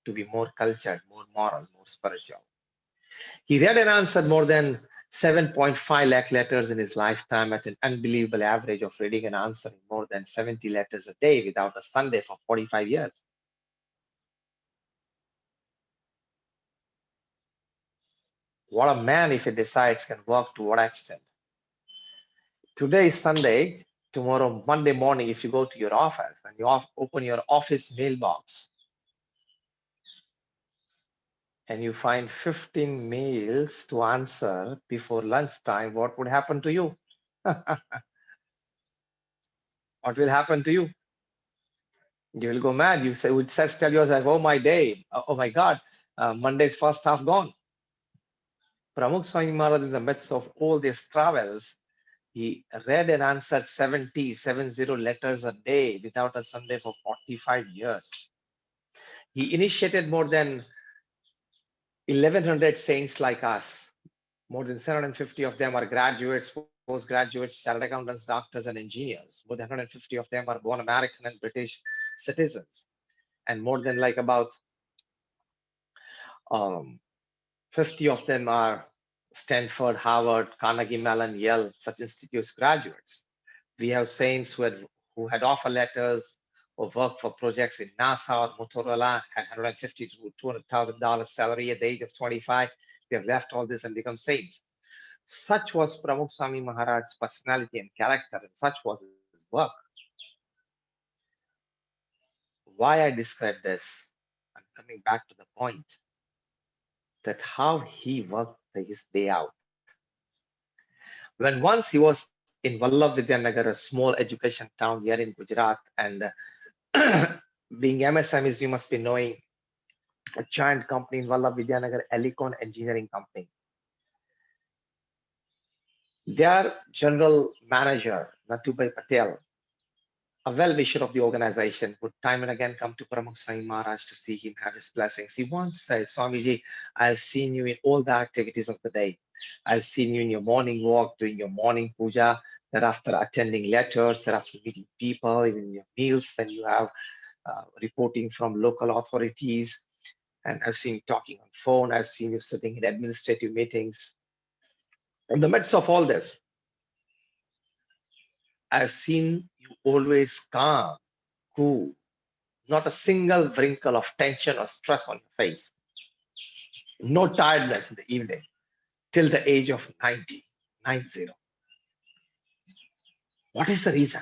to be more cultured, more moral, more spiritual. He read and answered more than 7.5 lakh letters in his lifetime at an unbelievable average of reading and answering more than 70 letters a day without a Sunday for 45 years. What a man, if he decides, can work to what extent. Today is Sunday. Tomorrow, Monday morning, if you go to your office and you open your office mailbox and you find 15 mails to answer before lunchtime, what would happen to you? What will happen to you? You will go mad. You would tell yourself, oh my day, oh my God, Monday's first half gone. Pramukh Swami Maharaj, in the midst of all these travels, he read and answered 70 letters a day without a Sunday for 45 years. He initiated more than 1,100 saints like us. More than 750 of them are graduates, postgraduates, chartered accountants, doctors, and engineers. More than 150 of them are born American and British citizens. And more than like about 50 of them are Stanford, Harvard, Carnegie Mellon, Yale, such institutes graduates. We have saints who had offer letters or worked for projects in NASA or Motorola, had $150,000 to $200,000 salary at the age of 25. They have left all this and become saints. Such was Pramukh Swami Maharaj's personality and character, and such was his work. Why I describe this, I'm coming back to the point that how he worked his day out. When once he was in Vallabh Vidyanagar, a small education town here in Gujarat, and being MSMEs, you must be knowing a giant company in Vallabh Vidyanagar, Elecon Engineering Company. Their general manager, Natubhai Patel, a well-wisher of the organization, would time and again come to Pramukh Swami Maharaj to see him have his blessings. He once said, Swamiji, I've seen you in all the activities of the day. I've seen you in your morning walk, doing your morning puja, thereafter attending letters, thereafter meeting people, even in your meals when you have reporting from local authorities. And I've seen you talking on phone. I've seen you sitting in administrative meetings. In the midst of all this, I've seen you always calm, cool, not a single wrinkle of tension or stress on your face, no tiredness in the evening till the age of 90. What is the reason?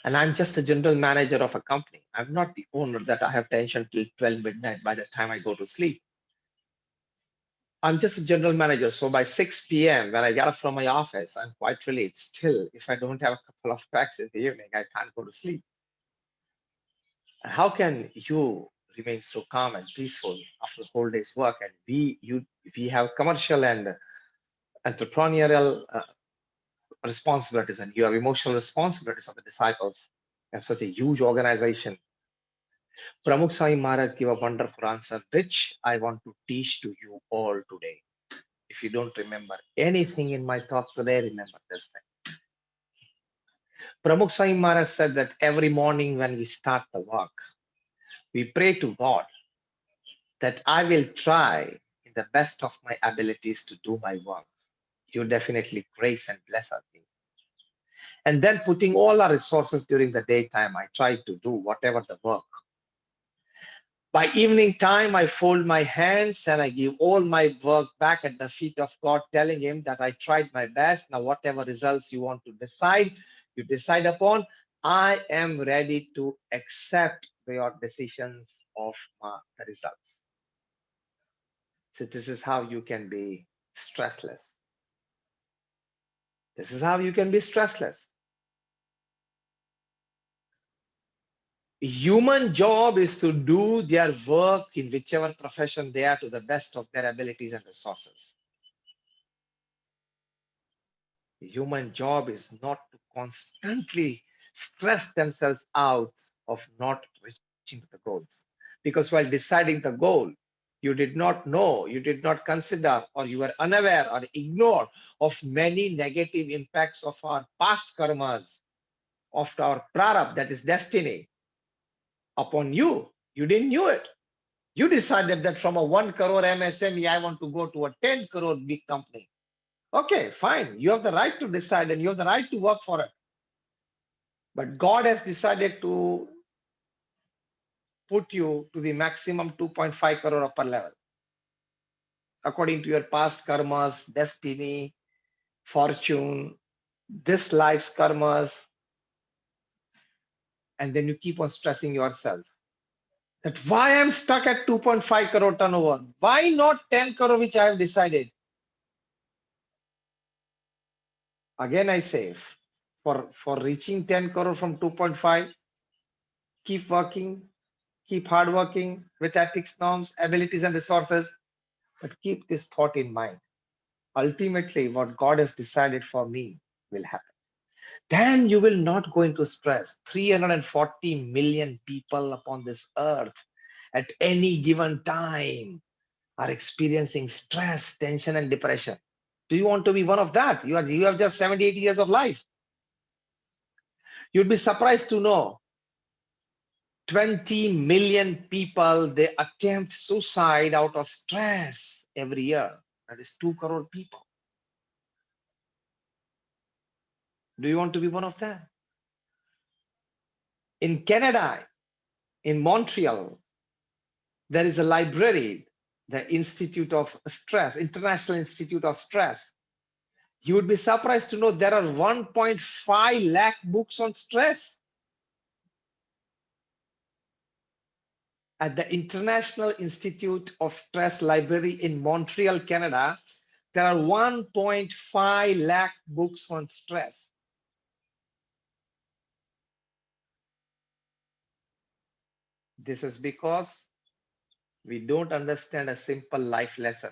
And I'm just a general manager of a company. I'm not the owner that I have tension till 12 midnight by the time I go to sleep. I'm just a general manager. So by 6 p.m., when I get up from my office, I'm quite relieved. Still, if I don't have a couple of packs in the evening, I can't go to sleep. How can you remain so calm and peaceful after the whole day's work? And we have commercial and entrepreneurial responsibilities, and you have emotional responsibilities of the disciples and such a huge organization. Pramukh Swami Maharaj gave a wonderful answer, which I want to teach to you all today. If you don't remember anything in my talk today, remember this thing. Pramukh Swami Maharaj said that every morning when we start the work, we pray to God that I will try in the best of my abilities to do my work. You definitely grace and bless us. And then putting all our resources during the daytime, I try to do whatever the work. By evening time, I fold my hands and I give all my work back at the feet of God, telling him that I tried my best. Now, whatever results you want to decide, you decide upon. I am ready to accept your decisions of the results. So this is how you can be stressless. This is how you can be stressless. Human job is to do their work in whichever profession they are to the best of their abilities and resources. Human job is not to constantly stress themselves out of not reaching the goals. Because while deciding the goal, you did not know, you did not consider, or you were unaware or ignored of many negative impacts of our past karmas, of our prarabdha, that is destiny, upon you. You didn't know it. You decided that from a 1 crore MSME, I want to go to a 10 crore big company. Okay, fine. You have the right to decide and you have the right to work for it. But God has decided to put you to the maximum 2.5 crore upper level, according to your past karmas, destiny, fortune, this life's karmas. And then you keep on stressing yourself that why I'm stuck at 2.5 crore turnover? Why not 10 crore, which I have decided? Again, I say, for reaching 10 crore from 2.5, keep working, keep hard working with ethics, norms, abilities, and resources. But keep this thought in mind. Ultimately, what God has decided for me will happen. Then you will not go into stress. 340 million people upon this earth at any given time are experiencing stress, tension, and depression. Do you want to be one of that? You have just 78 years of life. You'd be surprised to know 20 million people, they attempt suicide out of stress every year. That is 2 crore people. Do you want to be one of them? In Canada, in Montreal, there is a library, the Institute of Stress, International Institute of Stress. You would be surprised to know there are 1.5 lakh books on stress. At the International Institute of Stress Library in Montreal, Canada, there are 1.5 lakh books on stress. This is because we don't understand a simple life lesson.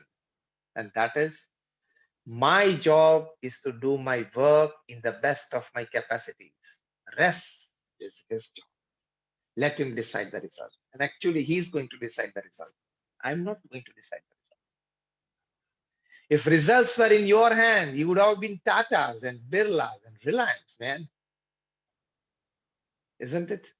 And that is, my job is to do my work in the best of my capacities. Rest is his job. Let him decide the result. And actually, he's going to decide the result. I'm not going to decide the result. If results were in your hand, you would have been Tatas and Birlas and Reliance, man. Isn't it?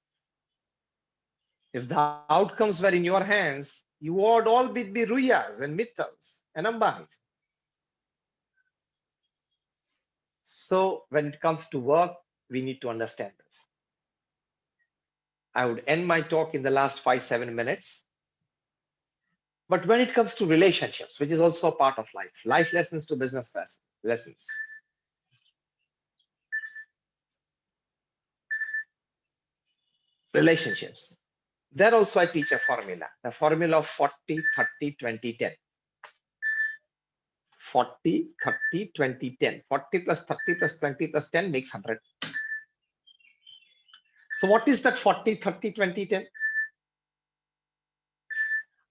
If the outcomes were in your hands, you would all be Ruyas and Mittals and Ambanis. So when it comes to work, we need to understand this. I would end my talk in the last 5-7 minutes. But when it comes to relationships, which is also a part of life lessons to business lessons. Relationships. There also I teach a formula, the formula of 40, 30, 20, 10. 40, 30, 20, 10. 40 plus 30 plus 20 plus 10 makes 100. So what is that 40, 30, 20, 10?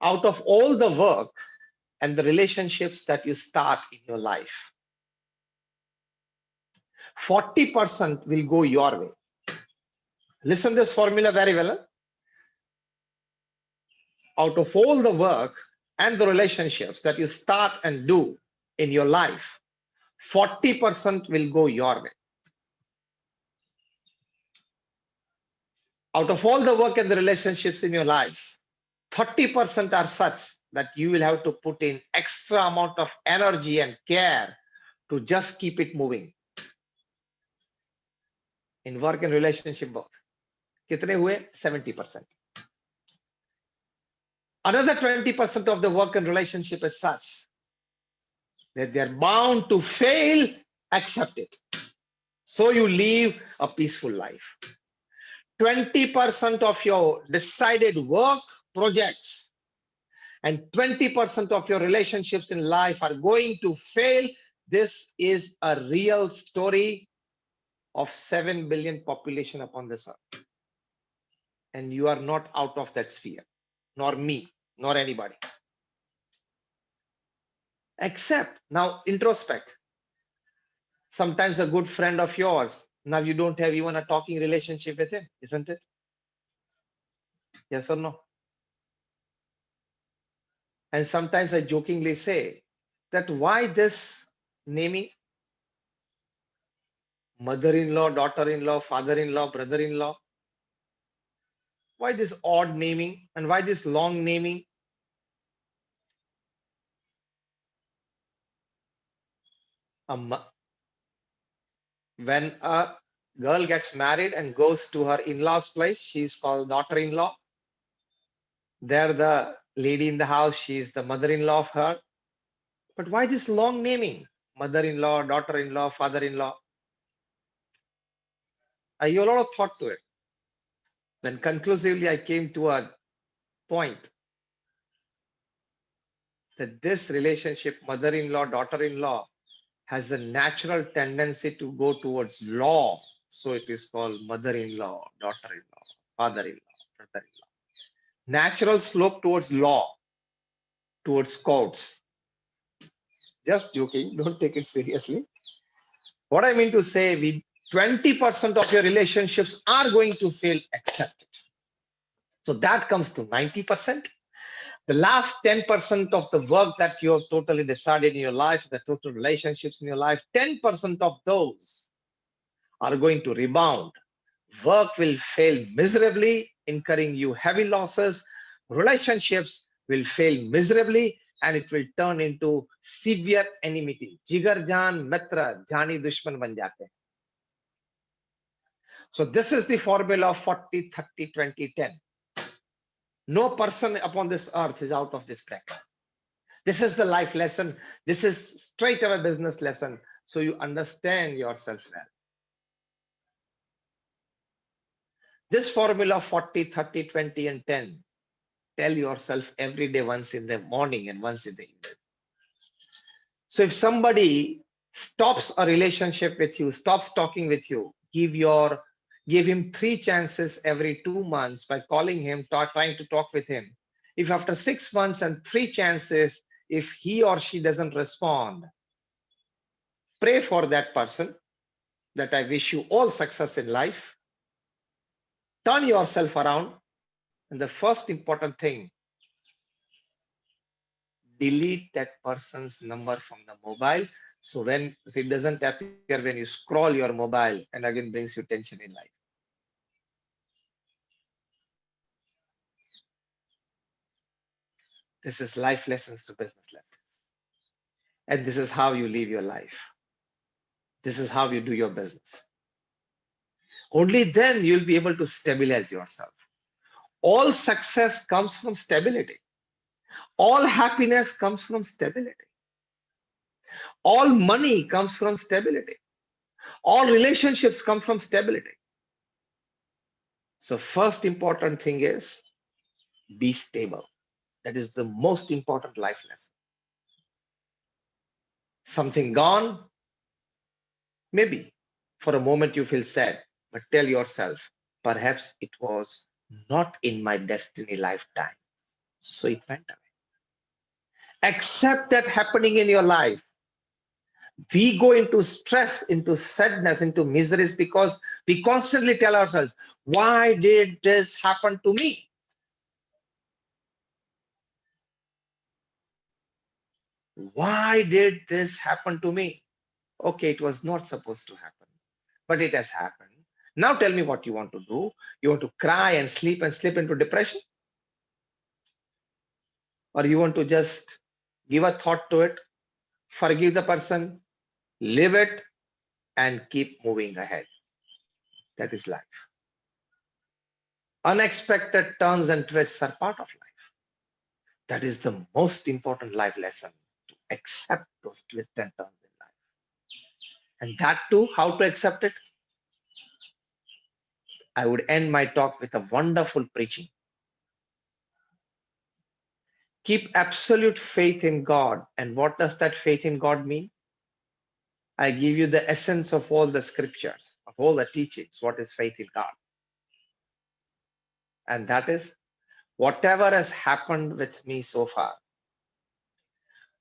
Out of all the work and the relationships that you start in your life, 40% will go your way. Listen this formula very well. Out of all the work and the relationships that you start and do in your life, 40% will go your way. Out of all the work and the relationships in your life, 30% are such that you will have to put in extra amount of energy and care to just keep it moving. In work and relationship both. Kitne hue? 70%. Another 20% of the work and relationship is such that they are bound to fail, accept it. So you live a peaceful life. 20% of your decided work projects and 20% of your relationships in life are going to fail. This is a real story of 7 billion population upon this earth. And you are not out of that sphere, nor me, nor anybody. Except now introspect. Sometimes a good friend of yours, now you don't have even a talking relationship with him, isn't it? Yes or no? And sometimes I jokingly say that why this naming? Mother-in-law, daughter-in-law, father-in-law, brother-in-law. Why this odd naming and why this long naming? When a girl gets married and goes to her in-laws place, she's called daughter-in-law. There the lady in the house, she's the mother-in-law of her. But why this long naming? Mother-in-law, daughter-in-law, father-in-law. I gave a lot of thought to it. Then conclusively, I came to a point that this relationship, mother-in-law, daughter-in-law, has a natural tendency to go towards law. So it is called mother-in-law, daughter-in-law, father-in-law, brother-in-law. Natural slope towards law, towards courts. Just joking, don't take it seriously. What I mean to say, 20% of your relationships are going to fail, accept it. So that comes to 90%. The last 10% of the work that you have totally decided in your life, the total relationships in your life, 10% of those are going to rebound. Work will fail miserably, incurring you heavy losses. Relationships will fail miserably, and it will turn into severe enmity. Jigar jaan mitra, jani dushman ban jate. So this is the formula of 40, 30, 20, 10. No person upon this earth is out of this bracket. This is the life lesson. This is straight away business lesson. So you understand yourself well. This formula 40, 30, 20, and 10. Tell yourself every day, once in the morning and once in the evening. So if somebody stops a relationship with you, stops talking with you, give him 3 chances every 2 months by calling him, trying to talk with him. If after 6 months and 3 chances, if he or she doesn't respond, pray for that person that I wish you all success in life. Turn yourself around. And the first important thing, delete that person's number from the mobile. So when it doesn't appear when you scroll your mobile and again brings you tension in life. This is life lessons to business lessons. And this is how you live your life. This is how you do your business. Only then you'll be able to stabilize yourself. All success comes from stability. All happiness comes from stability. All money comes from stability. All relationships come from stability. So first important thing is be stable. That is the most important life lesson. Something gone, maybe for a moment you feel sad, but tell yourself, perhaps it was not in my destiny lifetime. So it went away. Accept that happening in your life. We go into stress, into sadness, into miseries because we constantly tell ourselves, why did this happen to me? Why did this happen to me? Okay, it was not supposed to happen, but it has happened. Now tell me what you want to do. You want to cry and slip into depression? Or you want to just give a thought to it, forgive the person, live it, and keep moving ahead? That is life. Unexpected turns and twists are part of life. That is the most important life lesson, to accept those twists and turns in life. And that too, how to accept it? I would end my talk with a wonderful preaching. Keep absolute faith in God. And what does that faith in God mean? I give you the essence of all the scriptures, of all the teachings. What is faith in God? And that is, whatever has happened with me so far,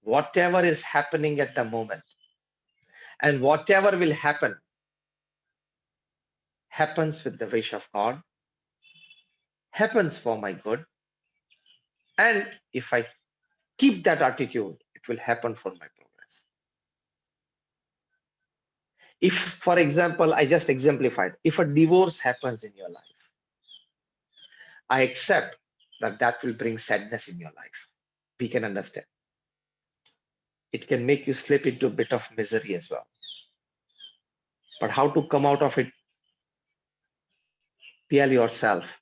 whatever is happening at the moment, and whatever will happen, happens with the wish of God, happens for my good. And if I keep that attitude, it will happen for my progress. If, for example, I just exemplified, if a divorce happens in your life, I accept that that will bring sadness in your life. We can understand. It can make you slip into a bit of misery as well. But how to come out of it? Tell yourself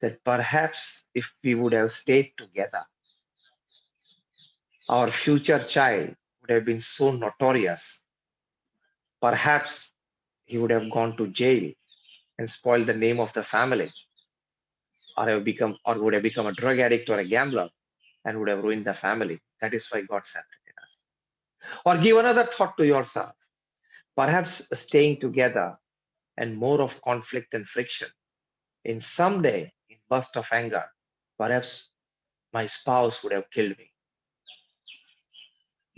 that perhaps if we would have stayed together, our future child would have been so notorious. Perhaps he would have gone to jail and spoiled the name of the family, or would have become a drug addict or a gambler and would have ruined the family. That is why God separated us. Or give another thought to yourself. Perhaps staying together and more of conflict and friction, in someday, in burst of anger, perhaps my spouse would have killed me.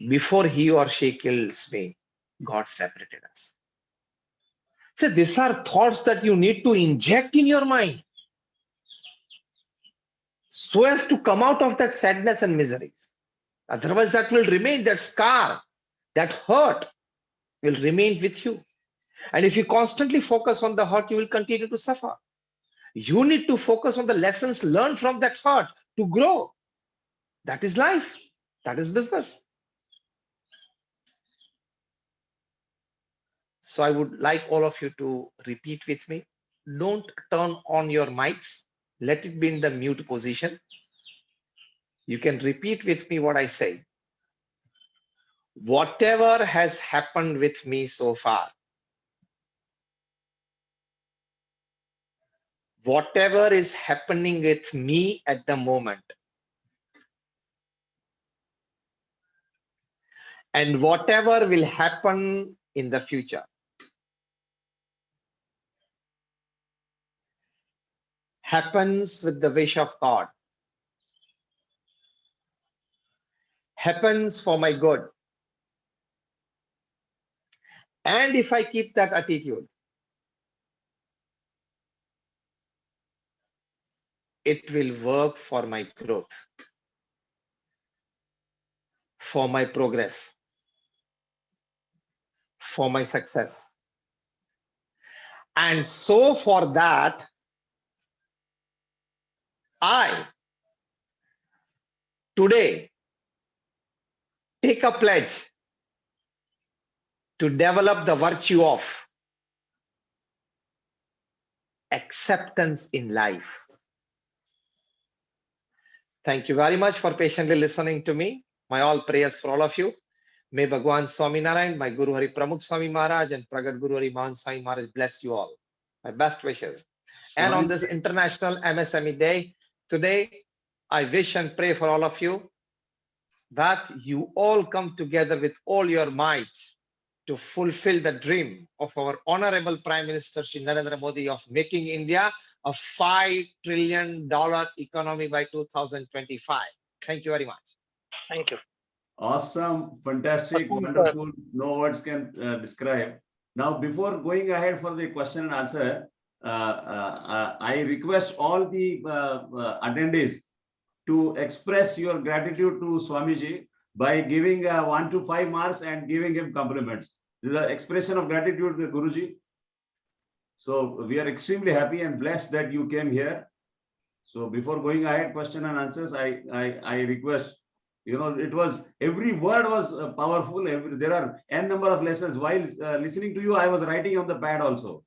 Before he or she kills me, God separated us. So these are thoughts that you need to inject in your mind so as to come out of that sadness and misery. Otherwise, that will remain, that scar, that hurt will remain with you. And if you constantly focus on the hurt, you will continue to suffer. You need to focus on the lessons learned from that hurt to grow. That is life. That is business. So I would like all of you to repeat with me. Don't turn on your mics. Let it be in the mute position. You can repeat with me what I say. Whatever has happened with me so far, whatever is happening with me at the moment, and whatever will happen in the future, happens with the wish of God, happens for my good. And if I keep that attitude, it will work for my growth, for my progress, for my success. And so for that, I today take a pledge to develop the virtue of acceptance in life. Thank you very much for patiently listening to me. My all prayers for all of you. May Bhagwan Swaminarayan, my Guru Hari Pramukh Swami Maharaj and Pragat Guru Hari Mahan Swami Maharaj bless you all. My best wishes. And on this International MSME Day, today, I wish and pray for all of you that you all come together with all your might to fulfill the dream of our Honorable Prime Minister Shri Narendra Modi of making India a $5 trillion economy by 2025. Thank you very much. Thank you. Awesome, fantastic, Awesome, wonderful. No words can describe. Now, before going ahead for the question and answer, I request all the attendees to express your gratitude to Swamiji by giving 1 to 5 marks and giving him compliments. This is an expression of gratitude to Guruji. So we are extremely happy and blessed that you came here. So before going ahead, question and answers, I request, it was, every word was powerful. There are n number of lessons. While listening to you, I was writing on the pad also.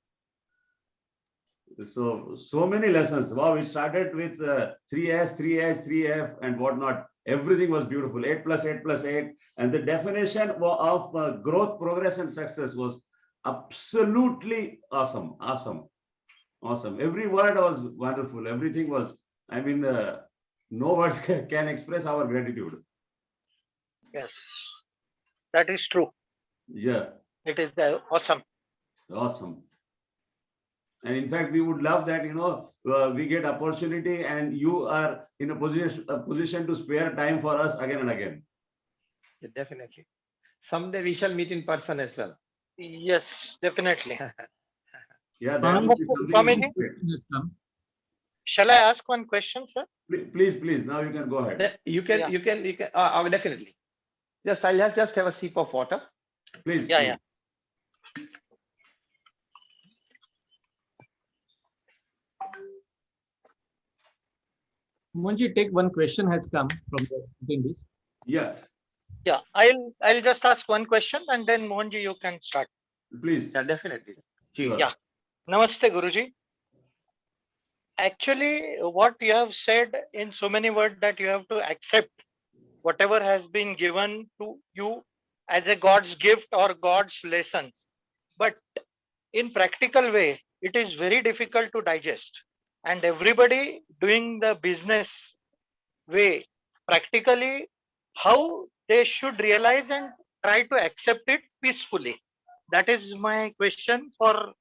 So many lessons. Wow, we started with 3S, 3H, 3F and whatnot. Everything was beautiful. 8 plus 8 plus 8. And the definition of growth, progress and success was absolutely awesome. Awesome. Every word was wonderful. Everything was, no words can express our gratitude. Yes, that is true. Yeah. It is awesome. Awesome. And in fact, we would love that, we get opportunity and you are in a position to spare time for us again and again. Yeah, definitely. Someday we shall meet in person as well. Yes, definitely. Yeah, that would be something. Swamiji, shall I ask one question, sir? Please. Now you can go ahead. You can. Definitely. I'll just have a sip of water. Please. Yeah. Mohanji, take one question has come from the attendees. Yeah. Yeah, I'll just ask one question and then Mohanji, you can start. Please. Yeah, definitely. Sure. Yeah. Namaste, Guruji. Actually, what you have said in so many words that you have to accept whatever has been given to you as a God's gift or God's lessons. But in practical way, it is very difficult to digest. And everybody doing the business way, practically, how they should realize and try to accept it peacefully. That is my question for.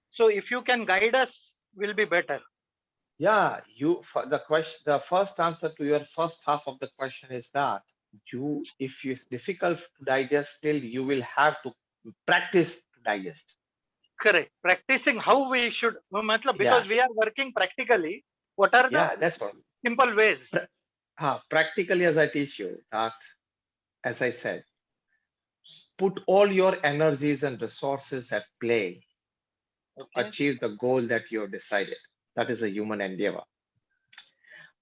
So if you can guide us, will be better. Yeah, the first answer to your first half of the question is that if it's difficult to digest, still you will have to practice to digest. Correct. Practicing how we should, because we are working practically. What are the that's what simple ways? Practically, as I teach you that, as I said, put all your energies and resources at play. Okay. Achieve the goal that you have decided. That is a human endeavor.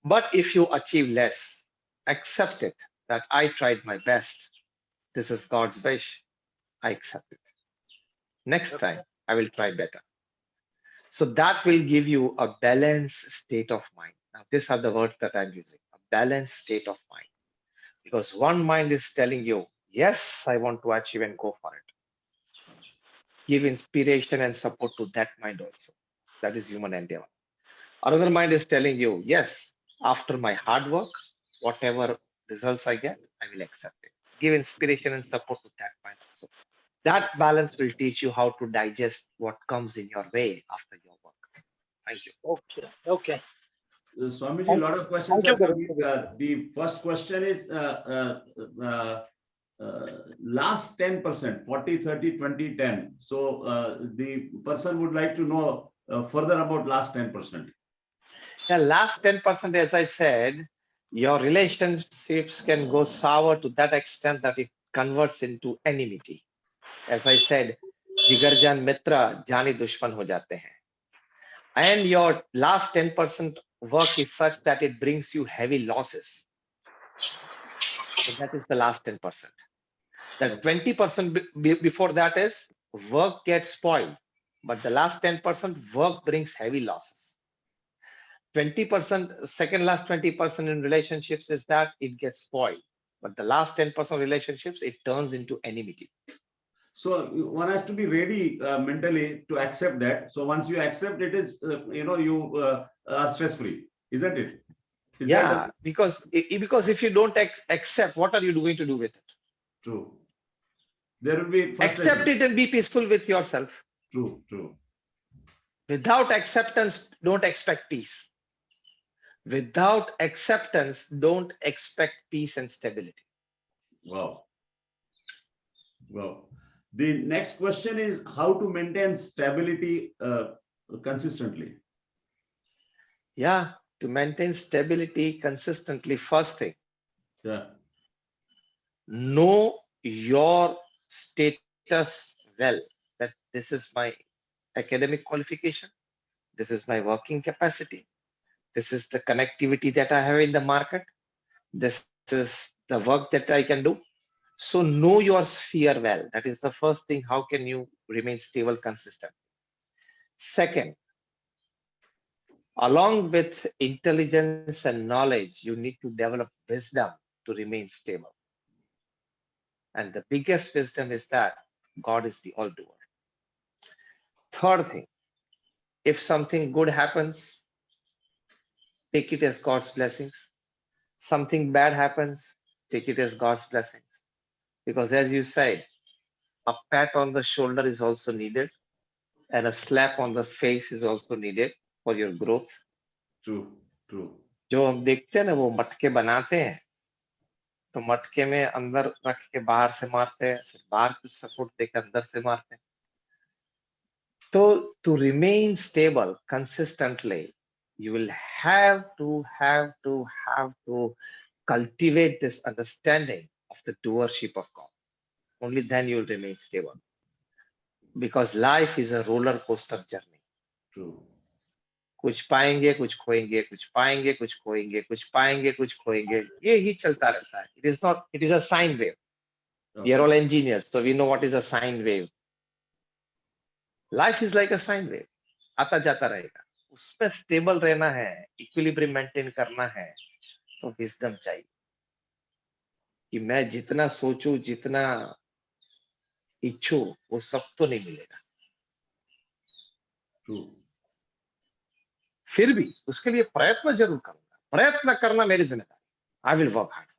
But if you achieve less, accept it that I tried my best. This is God's wish. I accept it. Next time, I will try better. So that will give you a balanced state of mind. Now, these are the words that I'm using, a balanced state of mind. Because one mind is telling you, yes, I want to achieve and go for it. Give inspiration and support to that mind also. That is human endeavor. Another mind is telling you, yes, after my hard work, whatever results I get, I will accept it. Give inspiration and support to that mind also. That balance will teach you how to digest what comes in your way after your work. Thank you. Okay. Swamiji, a lot of questions are coming. The first question is last 10%, 40, 30, 20, 10. So the person would like to know further about last 10%. The last 10%, as I said, your relationships can go sour to that extent that it converts into enmity. As I said, jigarjan mitra jani dushman ho jate hain. And your last 10% work is such that it brings you heavy losses. So that is the last 10%. That 20% before that is work gets spoiled, but the last 10% work brings heavy losses. 20%, second last 20% in relationships is that it gets spoiled, but the last 10% relationships, it turns into enmity. So one has to be ready mentally to accept that. So once you accept it, is you are stress free, isn't it? Is Yeah, that because if you don't accept, what are you going to do with it? true? There will be frustration. Accept it and be peaceful with yourself. True, true. Without acceptance, don't expect peace. Without acceptance, don't expect peace and stability. Wow. Wow. The next question is how to maintain stability consistently. Yeah, to maintain stability consistently, first thing, Yeah. know your status well, that this is my academic qualification, this is my working capacity, this is the connectivity that I have in the market, this is the work that I can do. So know your sphere well. That is the first thing. How can you remain stable, consistent? Second, along with intelligence and knowledge, you need to develop wisdom to remain stable. And the biggest wisdom is that God is the all-doer. Third thing, if something good happens, take it as God's blessings. Something bad happens, take it as God's blessings. Because as you said, a pat on the shoulder is also needed, and a slap on the face is also needed for your growth. True, true. जो हम देखते हैं ना, वो मटके बनाते हैं, तो मटके में अंदर रख के बाहर से मारते हैं, फिर बाहर कुछ सपोर्ट देकर अंदर से मारते हैं. So to remain stable consistently, you will have to cultivate this understanding of the doership of God. Only then you will remain stable. Because life is a roller coaster journey. True. कुछ पाएंगे, कुछ खोएंगे, कुछ पाएंगे, कुछ खोएंगे, कुछ पाएंगे, कुछ खोएंगे, ये ही चलता रहता है. It is a sine wave. We are all engineers, so we know what is a sine wave. Life is like a sine wave. आता जाता रहेगा. उसमें स्टेबल रहना है, इक्विलिब्रियम मेंटेन करना है, तो विजडम चाहिए कि मैं जितना सोचूं, जितना इच्छूं, वो सब तो नहीं मिलेगा. True. फिर भी उसके लिए प्रयत्न जरूर करूंगा. प्रयत्न करना मेरी जिम्मेदारी. I will work hard.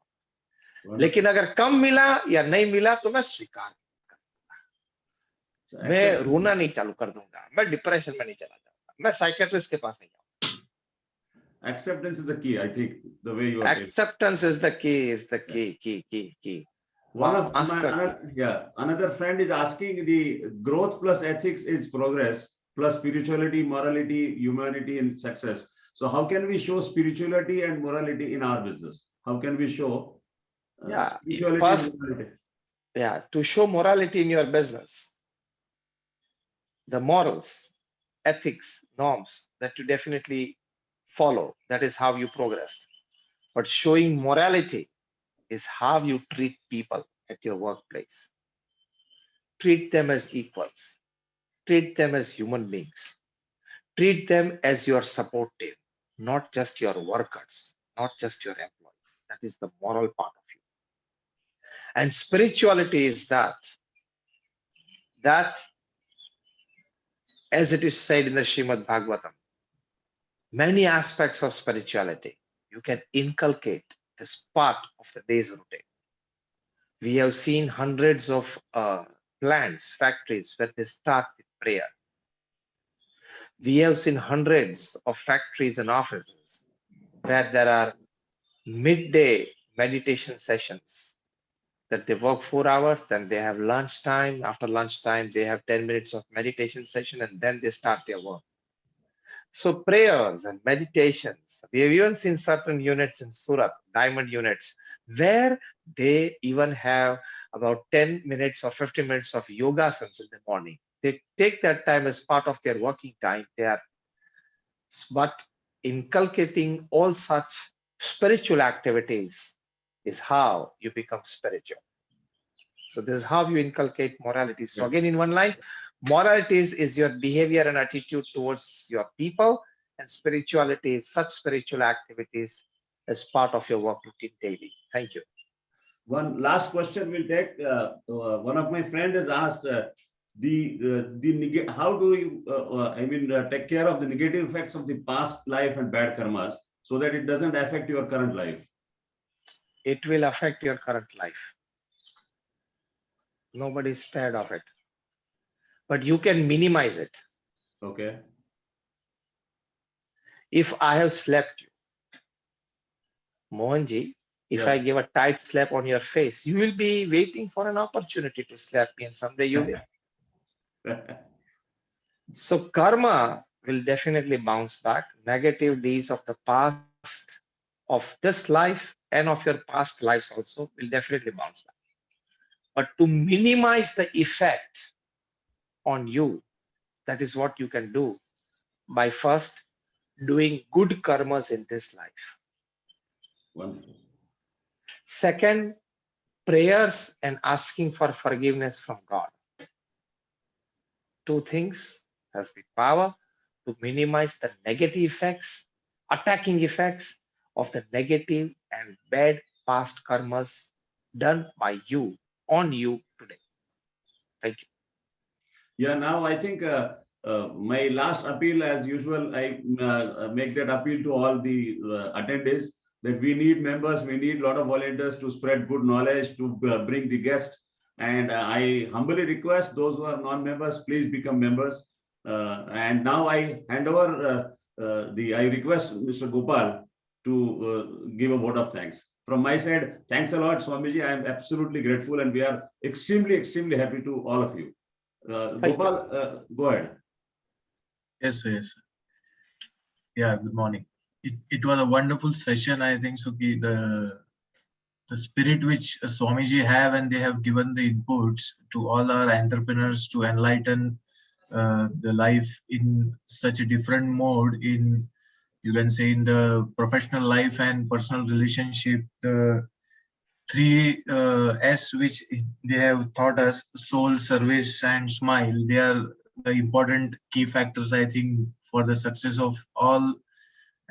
लेकिन अगर कम मिला या नहीं मिला तो मैं स्वीकार करूंगा. मैं रोना नहीं चालू कर दूंगा. मैं डिप्रेशन में नहीं चला जाऊंगा. मैं साइकियाट्रिस्ट के पास नहीं जाऊंगा. Acceptance is the key, I think, the way you are. Acceptance is the key, key. Another friend is asking, the growth plus ethics is progress, plus spirituality, morality, humanity, and success. So how can we show spirituality and morality in our business? How can we show spirituality first, and morality? Yeah, to show morality in your business, the morals, ethics, norms that you definitely follow, that is how you progress. But showing morality is how you treat people at your workplace. Treat them as equals. Treat them as human beings. Treat them as your support team, not just your workers, not just your employees. That is the moral part of you. And spirituality is that as it is said in the Srimad Bhagavatam, many aspects of spirituality you can inculcate as part of the day's routine. We have seen hundreds of plants, factories where they start with prayer. We have seen hundreds of factories and offices where there are midday meditation sessions, that they work 4 hours, then they have lunchtime. After lunchtime, they have 10 minutes of meditation session, and then they start their work. So prayers and meditations, we have even seen certain units in Surat, diamond units, where they even have about 10 minutes or 15 minutes of yogasans in the morning. They take that time as part of their working time. But inculcating all such spiritual activities is how you become spiritual. So this is how you inculcate morality. So Yeah. again, in one line, morality is your behavior and attitude towards your people, and spirituality is such spiritual activities as part of your work routine daily. Thank you. One last question we'll take. One of my friends has asked how do you take care of the negative effects of the past life and bad karmas so that it doesn't affect your current life? It will affect your current life. Nobody is spared of it, but you can minimize it. Okay. If I have slapped you, Mohanji, if Yeah. I give a tight slap on your face, you will be waiting for an opportunity to slap me, and someday you will. So karma will definitely bounce back. Negative deeds of the past, of this life and of your past lives also will definitely bounce back. But to minimize the effect on you, that is what you can do by first doing good karmas in this life. Wonderful. Second, prayers and asking for forgiveness from God. Two things has the power to minimize the negative effects, attacking effects of the negative and bad past karmas done by you on you today. Thank you. Yeah, now I think my last appeal, as usual, I make that appeal to all the attendees that we need members, we need a lot of volunteers to spread good knowledge, to bring the guest. And I humbly request those who are non-members, please become members. And now I hand over I request Mr. Gopal to give a vote of thanks. From my side, thanks a lot, Swamiji. I am absolutely grateful, and we are extremely, extremely happy to all of you. Gopal, go ahead. Yes, sir, yes, sir. Yeah, good morning. It was a wonderful session. I think, Suki, the spirit which Swamiji have, and they have given the inputs to all our entrepreneurs to enlighten the life in such a different mode, in, you can say, in the professional life and personal relationship. The three S which they have taught us, soul, service, and smile, they are the important key factors, I think, for the success of all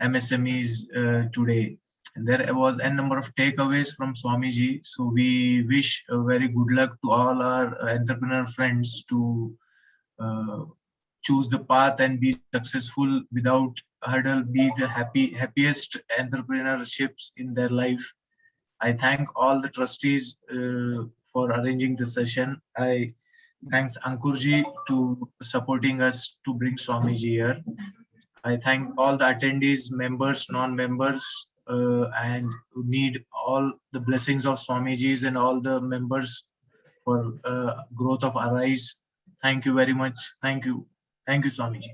MSMEs today. And there was a number of takeaways from Swamiji. So we wish a very good luck to all our entrepreneur friends to choose the path and be successful without hurdle, be the happiest entrepreneurships in their life. I thank all the trustees for arranging the session. I thanks Ankurji to supporting us to bring Swamiji here. I thank all the attendees, members, non-members, and need all the blessings of Swamiji's and all the members for growth of Arise. Thank you very much. Thank you. Thank you, Swamiji.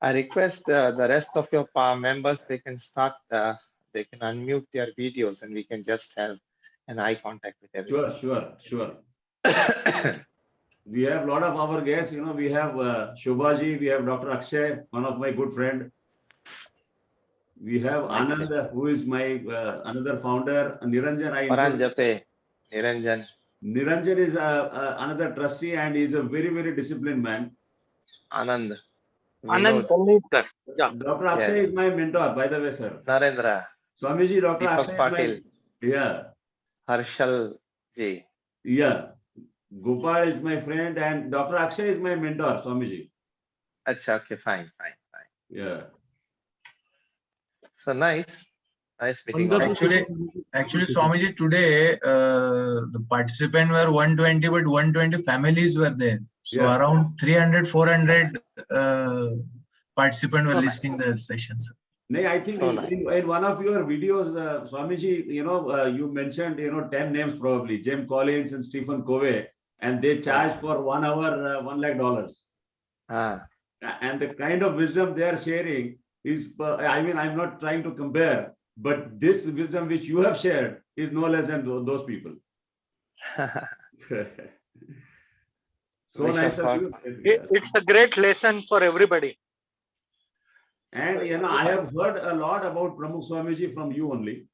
I request the rest of your members, they can start, they can unmute their videos and we can just have an eye contact with everyone. Sure. We have a lot of our guests, we have Shobhaji, we have Dr. Akshay, one of my good friend. We have Anand, who is my another founder. Niranjan, Niranjan is another trustee, and he is a very, very disciplined man. Anand. Yeah. Dr. Akshay is my mentor, by the way, sir. Narendra. Swamiji, Dr. Deepak Akshay Patil. is my, yeah. Harshal ji. Yeah. Gopal is my friend, and Dr. Akshay is my mentor, Swamiji. Acha, okay, fine. Yeah. So nice meeting. Actually, Swamiji, today the participants were 120, but 120 families were there. So Yeah. around 300, 400 participants were listening to the sessions. No, I think in one of your videos, Swamiji, you mentioned, 10 names probably, James Collins and Stephen Covey, and they charge for 1 hour, $1 lakh. And the kind of wisdom they are sharing is, I'm not trying to compare, but this wisdom which you have shared is no less than those people. So nice of you. It's a great lesson for everybody. And I have heard a lot about Pramukh Swamiji from you only.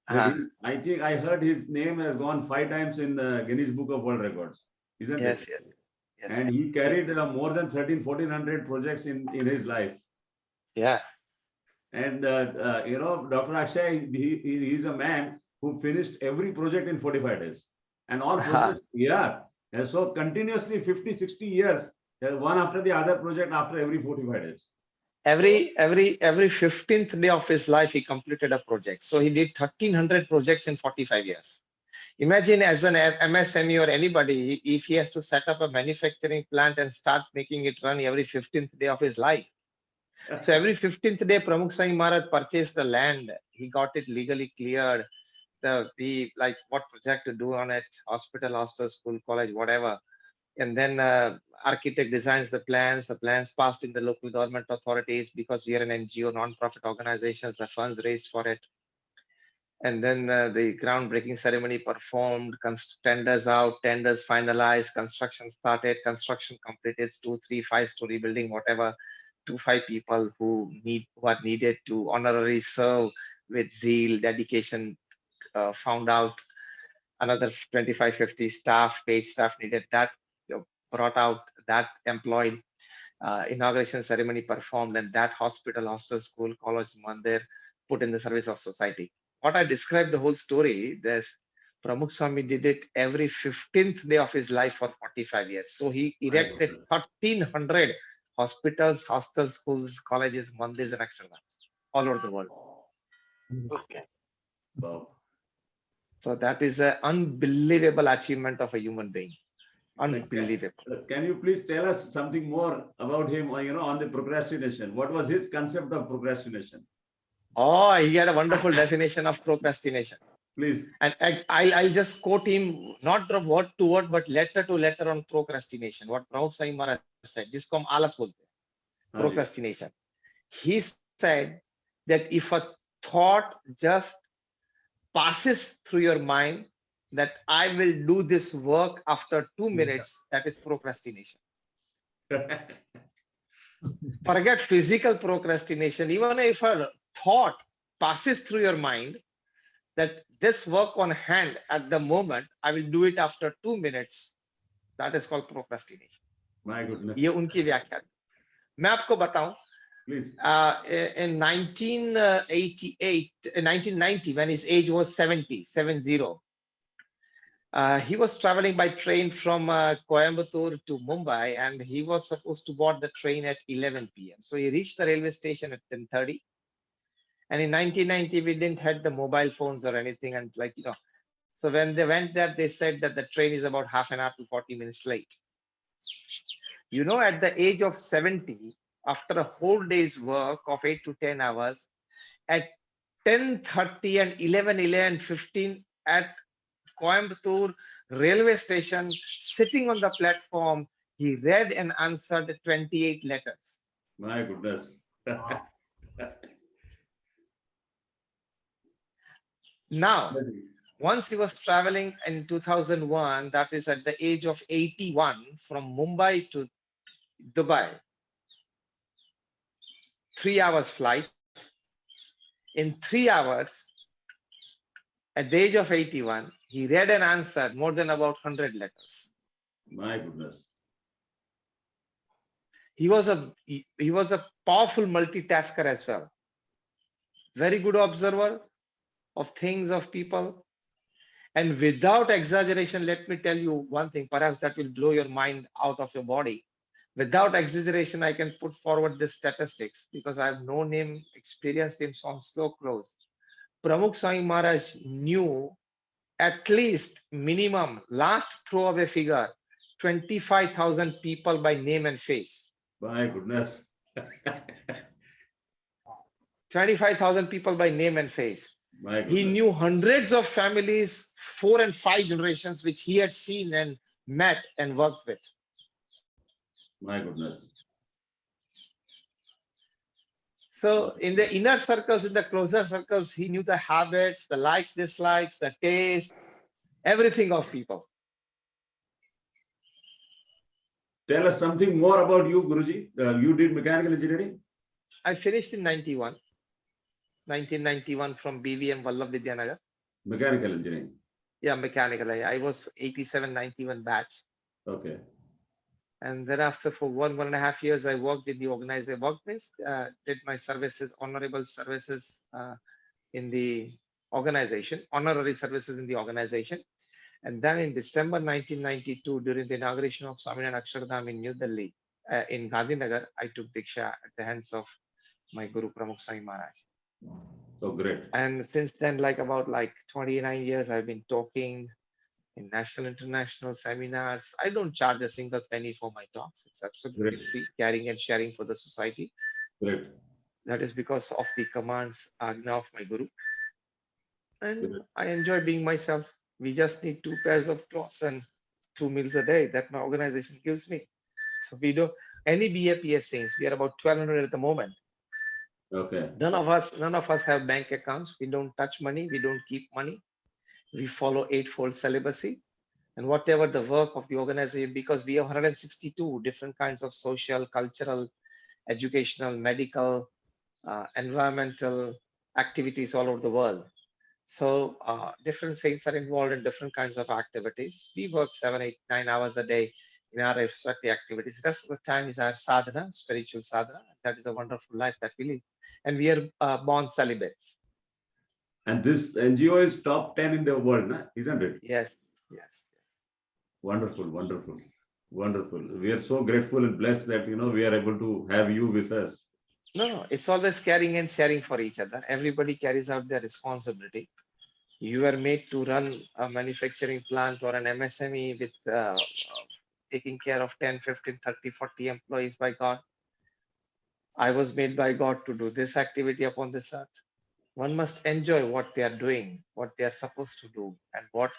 But I think I heard his name has gone 5 times in the Guinness Book of World Records, isn't yes, it? yes, yes. And he carried more than 1,400 projects in his life. Yeah. And you know, Dr. Akshay, he's a man who finished every project in 45 days. And all projects, yeah. And so continuously 50, 60 years, one after the other project after every 45 days. Every 15th day of his life, he completed a project. So he did 1,300 projects in 45 years. Imagine as an MSME or anybody, if he has to set up a manufacturing plant and start making it run every 15th day of his life. So every 15th day, Pramukh Swami Maharaj purchased the land. He got it legally cleared. Like what project to do on it, hospital, hostel, school, college, whatever. And then architect designs the plans passed in the local government authorities because we are an NGO, non-profit organizations, the funds raised for it. And then the groundbreaking ceremony performed, tenders out, tenders finalized, construction started, construction completed, 2, 3, 5-story building, whatever, 2-5 people who are needed to honorary serve with zeal, dedication, found out another 25-50 staff, paid staff needed, that brought out, that employed, inauguration ceremony performed, and that hospital, hostel, school, college, mandir put in the service of society. What I described the whole story, this Pramukh Swami did it every 15th day of his life for 45 years. So he erected 1,300 hospitals, hostels, schools, colleges, mandirs, and ashramams all over the world. Okay. Wow. So that is an unbelievable achievement of a human being. Unbelievable. Can you please tell us something more about him, you know, on the procrastination? What was his concept of procrastination? Oh, he had a wonderful definition of procrastination. Please. And I'll just quote him, not word to word, but letter to letter on procrastination. What Pramukh Swami Maharaj said, jisko hum alas bolte hain, procrastination. He said that if a thought just passes through your mind that I will do this work after 2 minutes, that is procrastination. Forget physical procrastination. Even if a thought passes through your mind that this work on hand at the moment, I will do it after 2 minutes, that is called procrastination. My goodness. ये उनकी व्याख्या। मैं आपको बताऊं, Please. in 1990, when his age was 70, he was traveling by train from Coimbatore to Mumbai, and he was supposed to board the train at 11 p.m. So he reached the railway station at 10:30. And in 1990, we didn't have the mobile phones or anything. And like, you know, so when they went there, they said that the train is about half an hour to 40 minutes late. You know, at the age of 70, after a whole day's work of 8 to 10 hours, at 10:30 and 11:15 at Coimbatore railway station, sitting on the platform, he read and answered 28 letters. My goodness. Now, once he was traveling in 2001, that is at the age of 81, from Mumbai to Dubai, 3 hours flight. In 3 hours, at the age of 81, he read and answered more than about 100 letters. My goodness. He was a powerful multitasker as well. Very good observer of things, of people. And without exaggeration, let me tell you one thing, perhaps that will blow your mind out of your body. Without exaggeration, I can put forward the statistics because I've known him, experienced him on slow close. Pramukh Swami Maharaj knew at least minimum, last throwaway figure, 25,000 people by name and face. My goodness. 25,000 people by name and face. He knew hundreds of families, 4 and 5 generations, which he had seen and met and worked with. My goodness. So in the inner circles, in the closer circles, he knew the habits, the likes, dislikes, the taste, everything of people. Tell us something more about you, Guruji. You did mechanical engineering? I finished in 1991 from BVM Vallabh Vidyanagar. Mechanical engineering. Yeah, mechanical. I was 87, 91 batch. Okay. And thereafter, for 1.5 years, I worked in the organizer workplace, did my services, honorable services in the organization, honorary services in the organization. And then in December 1992, during the inauguration of Swaminarayan Akshardham in New Delhi, in Gandhinagar, I took Diksha at the hands of my Guru Pramukh Swami Maharaj. So great. And since then, about 29 years, I've been talking in national, international seminars. I don't charge a single penny for my talks. It's absolutely Great. free, caring and sharing for the society. Great. That is because of the commands, Agna of my Guru. And Great. I enjoy being myself. We just need 2 pairs of clothes and 2 meals a day that my organization gives me. So we don't, any BAPS saints, we are about 1,200 at the moment. Okay. None of us have bank accounts. We don't touch money. We don't keep money. We follow 8-fold celibacy. And whatever the work of the organization, because we have 162 different kinds of social, cultural, educational, medical, environmental activities all over the world. So different saints are involved in different kinds of activities. We work 7, 8, 9 hours a day in our respective activities. The rest of the time is our sadhana, spiritual sadhana. That is a wonderful life that we live. And we are born celibates. And this NGO is top 10 in the world, isn't it? Yes, yes. Wonderful, wonderful, wonderful. We are so grateful and blessed that, we are able to have you with us. No, it's always caring and sharing for each other. Everybody carries out their responsibility. You are made to run a manufacturing plant or an MSME with taking care of 10, 15, 30, 40 employees by God. I was made by God to do this activity upon this earth. One must enjoy what they are doing, what they are supposed to do, and what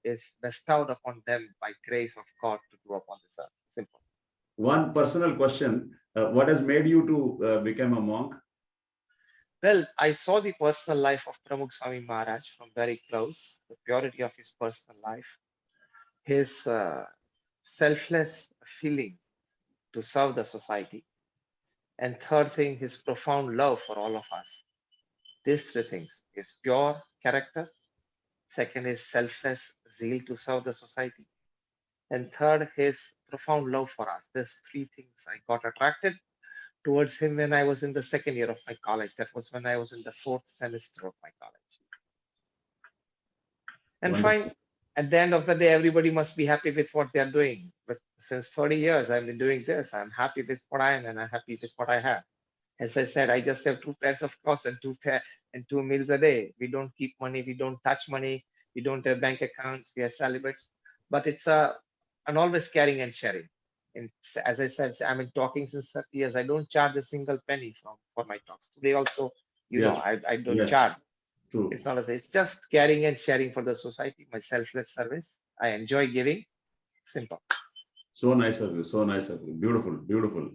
is bestowed upon them by grace of God to do upon this earth. Simple. One personal question. What has made you to become a monk? Well, I saw the personal life of Pramukh Swami Maharaj from very close, the purity of his personal life, his selfless feeling to serve the society, and third thing, his profound love for all of us. These 3 things, his pure character, second, his selfless zeal to serve the society, and third, his profound love for us. These 3 things I got attracted towards him when I was in the 2nd year of my college. That was when I was in the 4th semester of my college. And Wonderful. fine, at the end of the day, everybody must be happy with what they're doing. But since 30 years, I've been doing this. I'm happy with what I am and I'm happy with what I have. As I said, I just have 2 pairs of clothes and 2 meals a day. We don't keep money. We don't touch money. We don't have bank accounts. We are celibates. But it's an always caring and sharing. And as I said, I've been talking since 30 years. I don't charge a single penny for my talks. Today also, Yes. I don't Yes. charge. True. It's not it's just caring and sharing for the society, my selfless service. I enjoy giving. Simple. So nice of you. So nice of you. Beautiful, beautiful.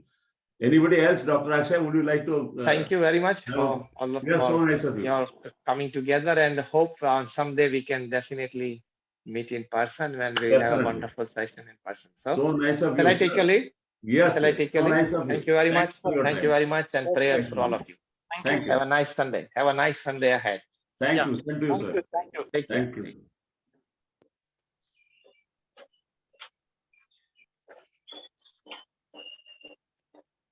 Anybody else, Dr. Akshay, would you like to? Thank you very much for all of Yeah, so nice of you. your coming together, and hope someday we can definitely meet in person when we will have a Definitely. wonderful session in person. So nice of you. Shall I take your lead? Yes. Shall I take your So lead? nice of you. Thank you very much. Thanks for your Thank time. you very much, and prayers Thank for all you. of you. Thank you. Have a nice Sunday. Have a nice Sunday ahead. Thank you. Same to you, sir. Thank you. Take care. Thank you.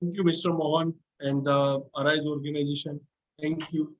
Thank you, Mr. Mohan and the Arise organization. Thank you.